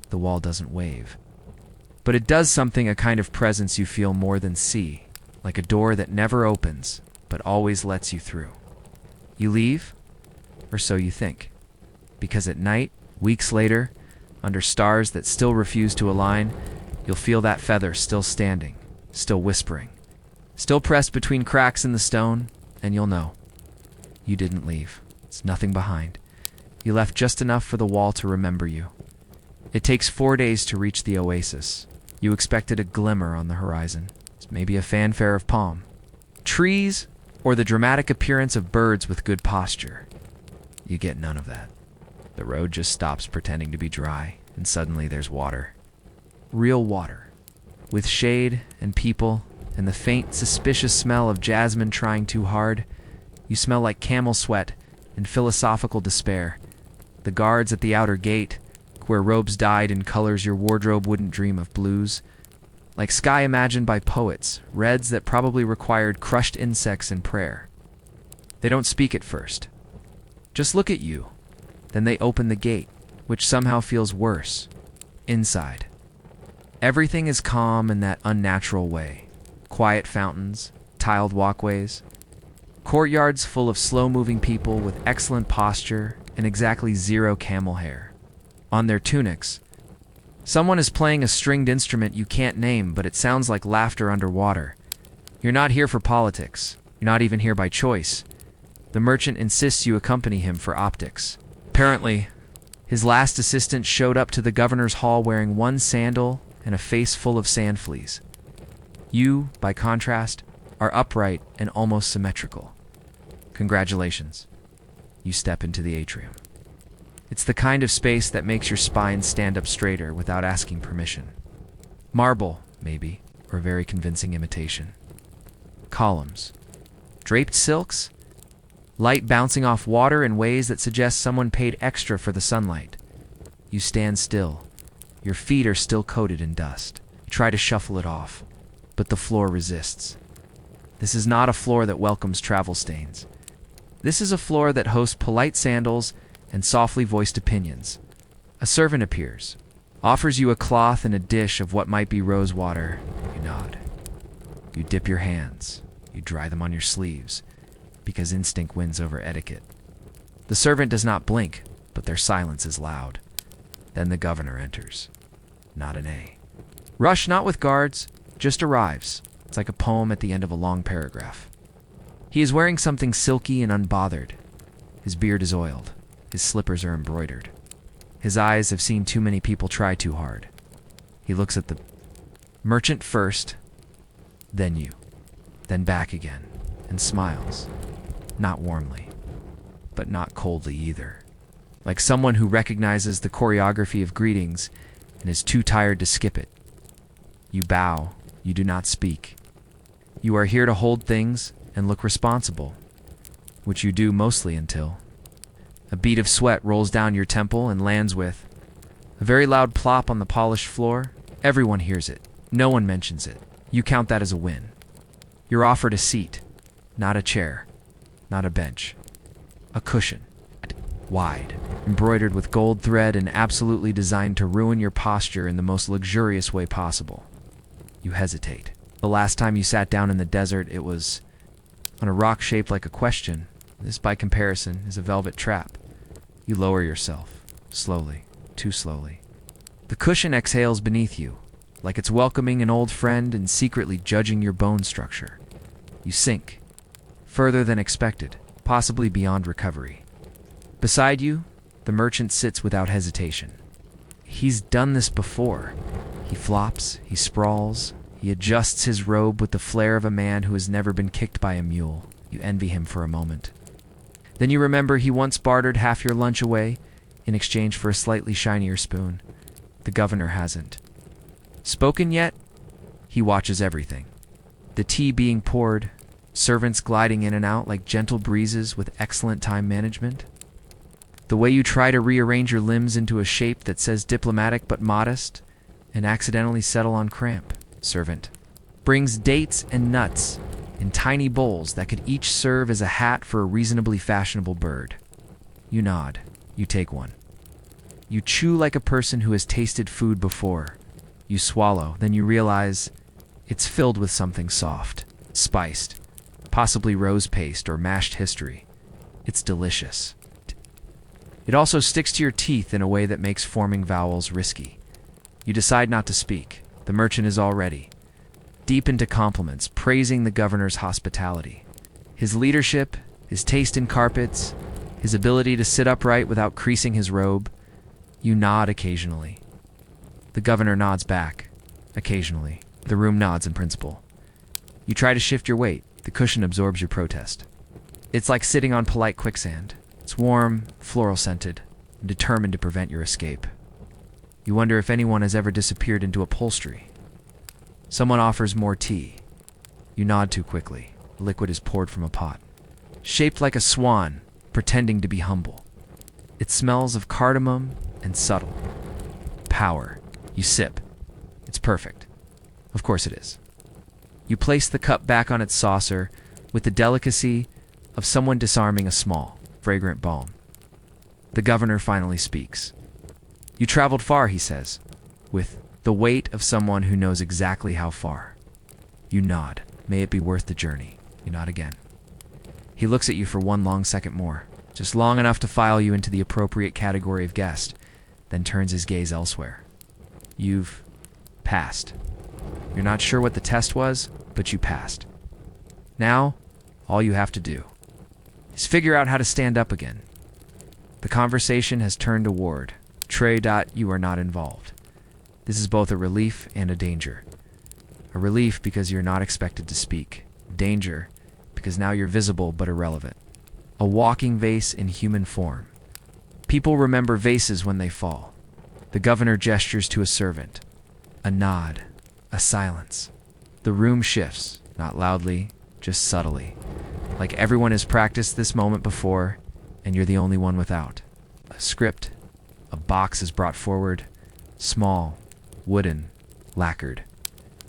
The wall doesn't wave. But it does something, a kind of presence you feel more than see, like a door that never opens, but always lets you through. You leave, or so you think. Because at night, weeks later, under stars that still refuse to align, you'll feel that feather still standing, still whispering, still pressed between cracks in the stone, and you'll know. You didn't leave. It's nothing behind. You left just enough for the wall to remember you. It takes 4 days to reach the Oasis. You expected a glimmer on the horizon. It's maybe a fanfare of palm trees, or the dramatic appearance of birds with good posture. You get none of that. The road just stops pretending to be dry, and suddenly there's water. Real water. With shade and people, and the faint, suspicious smell of jasmine trying too hard. You smell like camel sweat and philosophical despair. The guards at the outer gate, where robes dyed in colors your wardrobe wouldn't dream of, blues. Like sky imagined by poets, reds that probably required crushed insects and prayer. They don't speak at first. Just look at you. Then they open the gate, which somehow feels worse. Inside. Everything is calm in that unnatural way. Quiet fountains, tiled walkways, courtyards full of slow-moving people with excellent posture and exactly 0 camel hair. On their tunics, someone is playing a stringed instrument you can't name, but it sounds like laughter underwater. You're not here for politics. You're not even here by choice. The merchant insists you accompany him for optics. Apparently, his last assistant showed up to the governor's hall wearing one sandal and a face full of sand fleas. You, by contrast, are upright and almost symmetrical. Congratulations. You step into the atrium. It's the kind of space that makes your spine stand up straighter without asking permission. Marble, maybe, or a very convincing imitation. Columns. Draped silks. Light bouncing off water in ways that suggest someone paid extra for the sunlight. You stand still. Your feet are still coated in dust. You try to shuffle it off, but the floor resists. This is not a floor that welcomes travel stains. This is a floor that hosts polite sandals and softly voiced opinions. A servant appears, offers you a cloth and a dish of what might be rose water. You nod. You dip your hands. You dry them on your sleeves, because instinct wins over etiquette. The servant does not blink, but their silence is loud. Then the governor enters. Not an A. Rush not with guards, just arrives. It's like a poem at the end of a long paragraph. He is wearing something silky and unbothered. His beard is oiled. His slippers are embroidered. His eyes have seen too many people try too hard. He looks at the merchant first, then you, then back again, and smiles. Not warmly, but not coldly either. Like someone who recognizes the choreography of greetings and is too tired to skip it. You bow. You do not speak. You are here to hold things and look responsible, which you do mostly until a bead of sweat rolls down your temple and lands with a very loud plop on the polished floor. Everyone hears it. No one mentions it. You count that as a win. You're offered a seat, not a chair, not a bench, a cushion, wide, embroidered with gold thread and absolutely designed to ruin your posture in the most luxurious way possible. You hesitate. The last time you sat down in the desert, it was on a rock shaped like a question. This, by comparison, is a velvet trap. You lower yourself, slowly, too slowly. The cushion exhales beneath you, like it's welcoming an old friend and secretly judging your bone structure. You sink, further than expected, possibly beyond recovery. Beside you, The merchant sits without hesitation. He's done this before. He flops, he sprawls, he adjusts his robe with the flair of a man who has never been kicked by a mule. You envy him for a moment. Then you remember he once bartered half your lunch away in exchange for a slightly shinier spoon. The governor hasn't spoken yet. He watches everything. The tea being poured, servants gliding in and out like gentle breezes with excellent time management. The way you try to rearrange your limbs into a shape that says diplomatic but modest and accidentally settle on cramp. Servant brings dates and nuts in tiny bowls that could each serve as a hat for a reasonably fashionable bird. You nod. You take one. You chew like a person who has tasted food before. You swallow, then you realize it's filled with something soft, spiced, possibly rose paste or mashed history. It's delicious. It also sticks to your teeth in a way that makes forming vowels risky. You decide not to speak. The merchant is already deep into compliments, praising the governor's hospitality. His leadership, his taste in carpets, his ability to sit upright without creasing his robe. You nod occasionally. The governor nods back, occasionally. The room nods in principle. You try to shift your weight. The cushion absorbs your protest. It's like sitting on polite quicksand. It's warm, floral-scented, and determined to prevent your escape. You wonder if anyone has ever disappeared into upholstery. Someone offers more tea. You nod too quickly. The liquid is poured from a pot, shaped like a swan, pretending to be humble. It smells of cardamom and subtle. Power. You sip. It's perfect. Of course it is. You place the cup back on its saucer with the delicacy of someone disarming a small, fragrant balm. The governor finally speaks. You traveled far, he says, with the weight of someone who knows exactly how far. You nod. May it be worth the journey. You nod again. He looks at you for one long second more, just long enough to file you into the appropriate category of guest, then turns his gaze elsewhere. You've passed. You're not sure what the test was, but you passed. Now, all you have to do is figure out how to stand up again. The conversation has turned toward Trey. You are not involved. This is both a relief and a danger. A relief because you're not expected to speak. Danger because now you're visible but irrelevant. A walking vase in human form. People remember vases when they fall. The governor gestures to a servant. A nod. A silence. The room shifts, not loudly, just subtly. Like everyone has practiced this moment before, and you're the only one without. A script. A box is brought forward. Small, wooden, lacquered,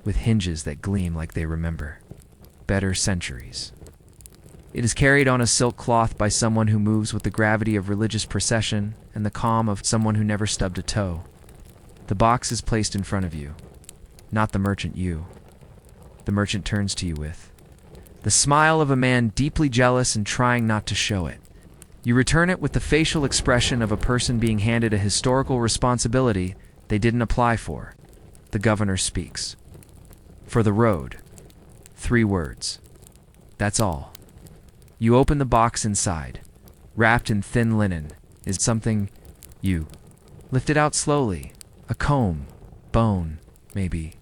with hinges that gleam like they remember. Better centuries. It is carried on a silk cloth by someone who moves with the gravity of religious procession and the calm of someone who never stubbed a toe. The box is placed in front of you. Not the merchant, you. The merchant turns to you with the smile of a man deeply jealous and trying not to show it. You return it with the facial expression of a person being handed a historical responsibility they didn't apply for. The governor speaks. For the road. 3 words. That's all. You open the box inside. Wrapped in thin linen is something. You lift it out slowly. A comb. Bone. Maybe.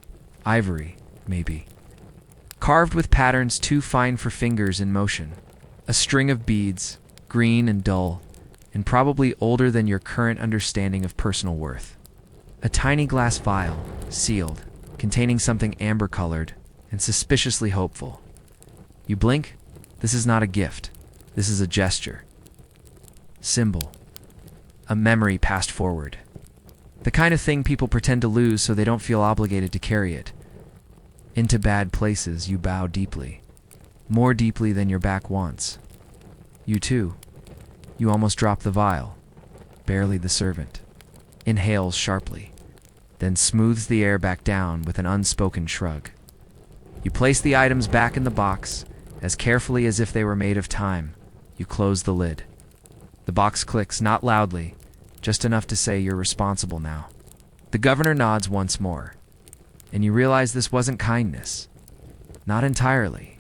Ivory. Maybe. Carved with patterns too fine for fingers in motion. A string of beads, green and dull, and probably older than your current understanding of personal worth. A tiny glass vial, sealed, containing something amber-colored and suspiciously hopeful. You blink. This is not a gift. This is a gesture. Symbol. A memory passed forward. The kind of thing people pretend to lose so they don't feel obligated to carry it. Into bad places, you bow deeply. More deeply than your back wants. You too. You almost drop the vial. Barely. The servant inhales sharply, then smooths the air back down with an unspoken shrug. You place the items back in the box as carefully as if they were made of time. You close the lid. The box clicks, not loudly, just enough to say you're responsible now. The governor nods once more, and you realize this wasn't kindness. Not entirely.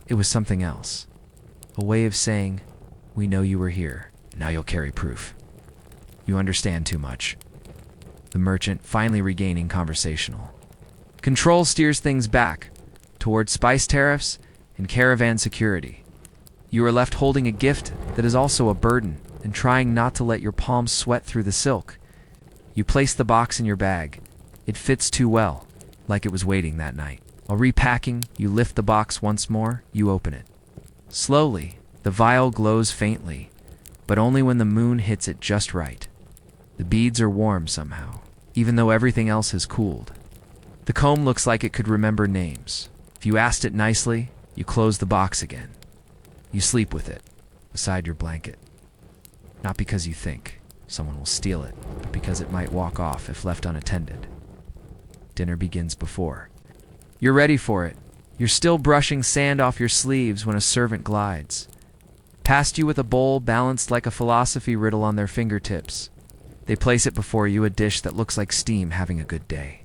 It was something else. A way of saying, we know you were here, now you'll carry proof. You understand too much. The merchant, finally regaining conversational. Control steers things back towards spice tariffs and caravan security. You are left holding a gift that is also a burden and trying not to let your palms sweat through the silk. You place the box in your bag. It fits too well, like it was waiting that night. While repacking, you lift the box once more, you open it. Slowly, the vial glows faintly, but only when the moon hits it just right. The beads are warm somehow, even though everything else has cooled. The comb looks like it could remember names. If you asked it nicely, you close the box again. You sleep with it, beside your blanket. Not because you think someone will steal it, but because it might walk off if left unattended. Dinner begins before. You're ready for it. You're still brushing sand off your sleeves when a servant glides past you with a bowl balanced like a philosophy riddle on their fingertips. They place it before you, a dish that looks like steam having a good day.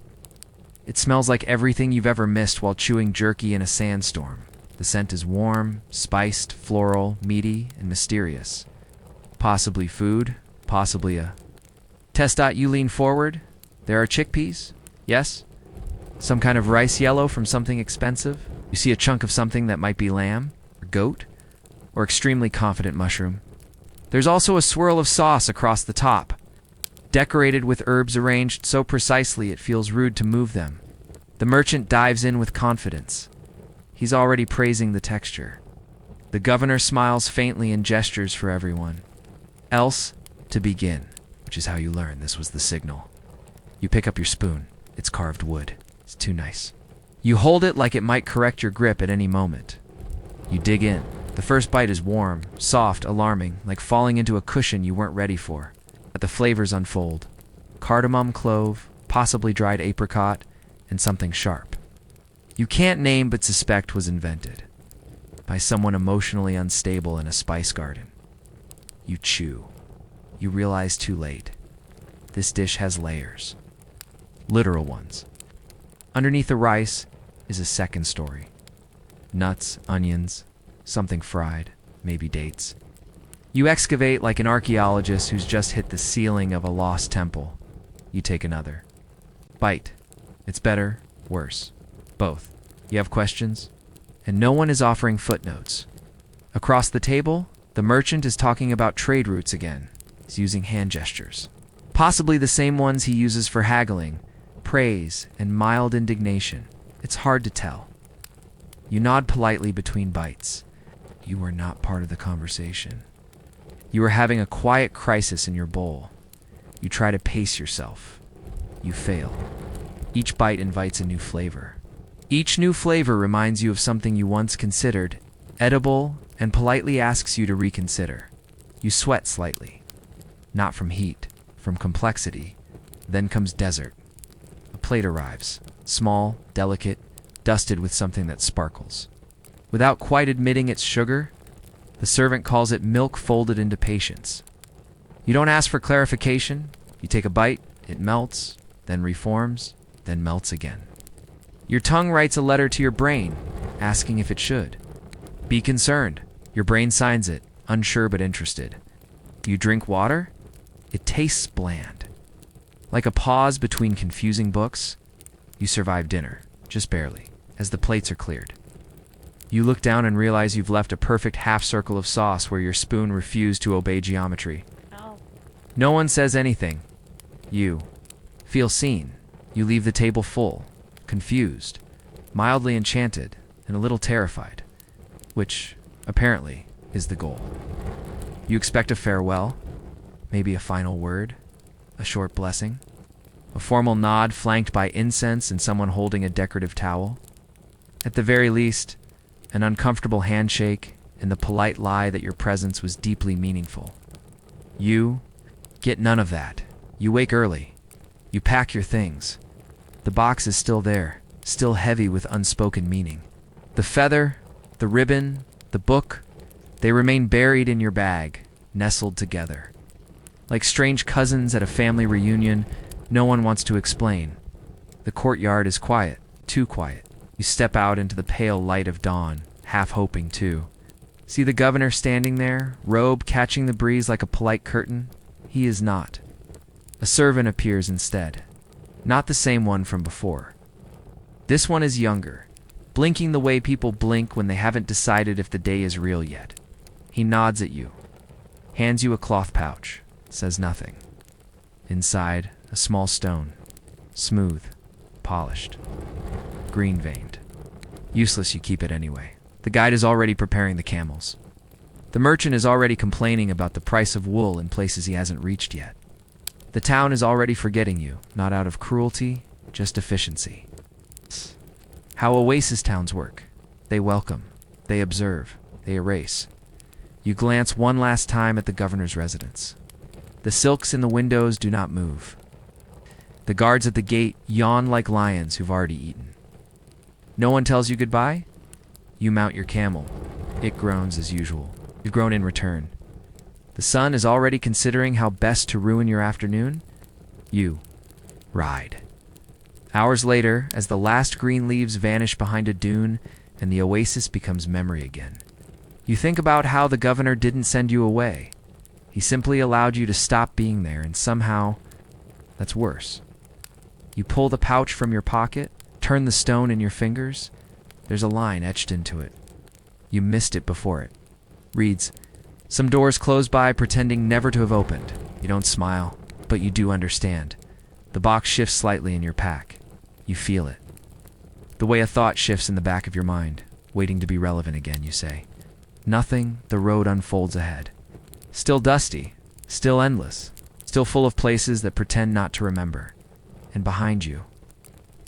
It smells like everything you've ever missed while chewing jerky in a sandstorm. The scent is warm, spiced, floral, meaty, and mysterious. Possibly food, possibly a... You lean forward. There are chickpeas? Yes? Some kind of rice yellow from something expensive? You see a chunk of something that might be lamb, or goat, or extremely confident mushroom. There's also a swirl of sauce across the top, decorated with herbs arranged so precisely it feels rude to move them. The merchant dives in with confidence. He's already praising the texture. The governor smiles faintly and gestures for everyone else to begin, which is how you learn this was the signal. You pick up your spoon. It's carved wood. It's too nice. You hold it like it might correct your grip at any moment. You dig in. The first bite is warm, soft, alarming, like falling into a cushion you weren't ready for. But the flavors unfold. Cardamom, clove, possibly dried apricot, and something sharp. You can't name but suspect was invented by someone emotionally unstable in a spice garden. You chew. You realize too late. This dish has layers. Literal ones. Underneath the rice is a second story. Nuts, onions, something fried, maybe dates. You excavate like an archaeologist who's just hit the ceiling of a lost temple. You take another. Bite. It's better, worse. Both. You have questions? And no one is offering footnotes. Across the table, the merchant is talking about trade routes again. He's using hand gestures. Possibly the same ones he uses for haggling, praise, and mild indignation. It's hard to tell. You nod politely between bites. You are not part of the conversation. You are having a quiet crisis in your bowl. You try to pace yourself. You fail. Each bite invites a new flavor. Each new flavor reminds you of something you once considered edible and politely asks you to reconsider. You sweat slightly. Not from heat, from complexity. Then comes dessert. A plate arrives. Small, delicate, dusted with something that sparkles. Without quite admitting it's sugar, the servant calls it milk folded into patience. You don't ask for clarification. You take a bite, it melts, then reforms, then melts again. Your tongue writes a letter to your brain, asking if it should. Be concerned. Your brain signs it, unsure but interested. You drink water? It tastes bland. Like a pause between confusing books, you survive dinner, just barely, as the plates are cleared. You look down and realize you've left a perfect half circle of sauce where your spoon refused to obey geometry. Oh. No one says anything. You feel seen. You leave the table full, confused, mildly enchanted, and a little terrified, which, apparently, is the goal. You expect a farewell, maybe a final word, a short blessing, a formal nod flanked by incense and someone holding a decorative towel. At the very least, an uncomfortable handshake and the polite lie that your presence was deeply meaningful. You get none of that. You wake early. You pack your things. The box is still there, still heavy with unspoken meaning. The feather, the ribbon, the book, they remain buried in your bag, nestled together. Like strange cousins at a family reunion, no one wants to explain. The courtyard is quiet, too quiet. You step out into the pale light of dawn, half hoping to. See the governor standing there, robe catching the breeze like a polite curtain? He is not. A servant appears instead. Not the same one from before. This one is younger, blinking the way people blink when they haven't decided if the day is real yet. He nods at you, hands you a cloth pouch, says nothing. Inside, a small stone, smooth, polished, green-veined. Useless, you keep it anyway. The guide is already preparing the camels. The merchant is already complaining about the price of wool in places he hasn't reached yet. The town is already forgetting you, not out of cruelty, just efficiency. How Oasis towns work. They welcome, they observe, they erase. You glance one last time at the governor's residence. The silks in the windows do not move. The guards at the gate yawn like lions who've already eaten. No one tells you goodbye? You mount your camel. It groans as usual. You've grown in return. The sun is already considering how best to ruin your afternoon. You ride. Hours later, as the last green leaves vanish behind a dune and the oasis becomes memory again, you think about how the governor didn't send you away. He simply allowed you to stop being there, and somehow, that's worse. You pull the pouch from your pocket, turn the stone in your fingers. There's a line etched into it. You missed it before it. Reads, "Some doors close by pretending never to have opened." You don't smile, but you do understand. The box shifts slightly in your pack. You feel it. The way a thought shifts in the back of your mind, waiting to be relevant again, you say. Nothing, the road unfolds ahead. Still dusty, still endless, still full of places that pretend not to remember. And behind you,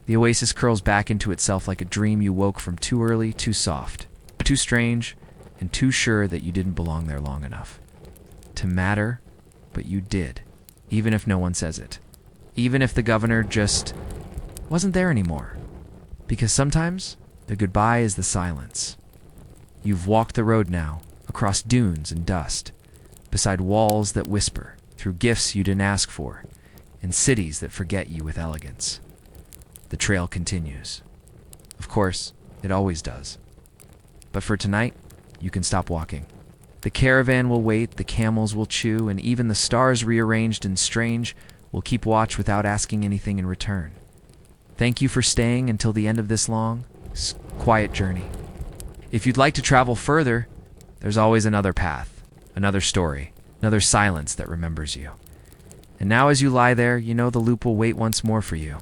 the oasis curls back into itself like a dream you woke from too early, too soft, too strange, and too sure that you didn't belong there long enough to matter, but you did, even if no one says it. Even if the governor just wasn't there anymore. Because sometimes the goodbye is the silence. You've walked the road now, across dunes and dust, beside walls that whisper, through gifts you didn't ask for, and cities that forget you with elegance. The trail continues. Of course, it always does. But for tonight, you can stop walking. The caravan will wait, the camels will chew, and even the stars rearranged and strange will keep watch without asking anything in return. Thank you for staying until the end of this long, quiet journey. If you'd like to travel further, there's always another path, another story, another silence that remembers you. And now as you lie there, you know the loop will wait once more for you.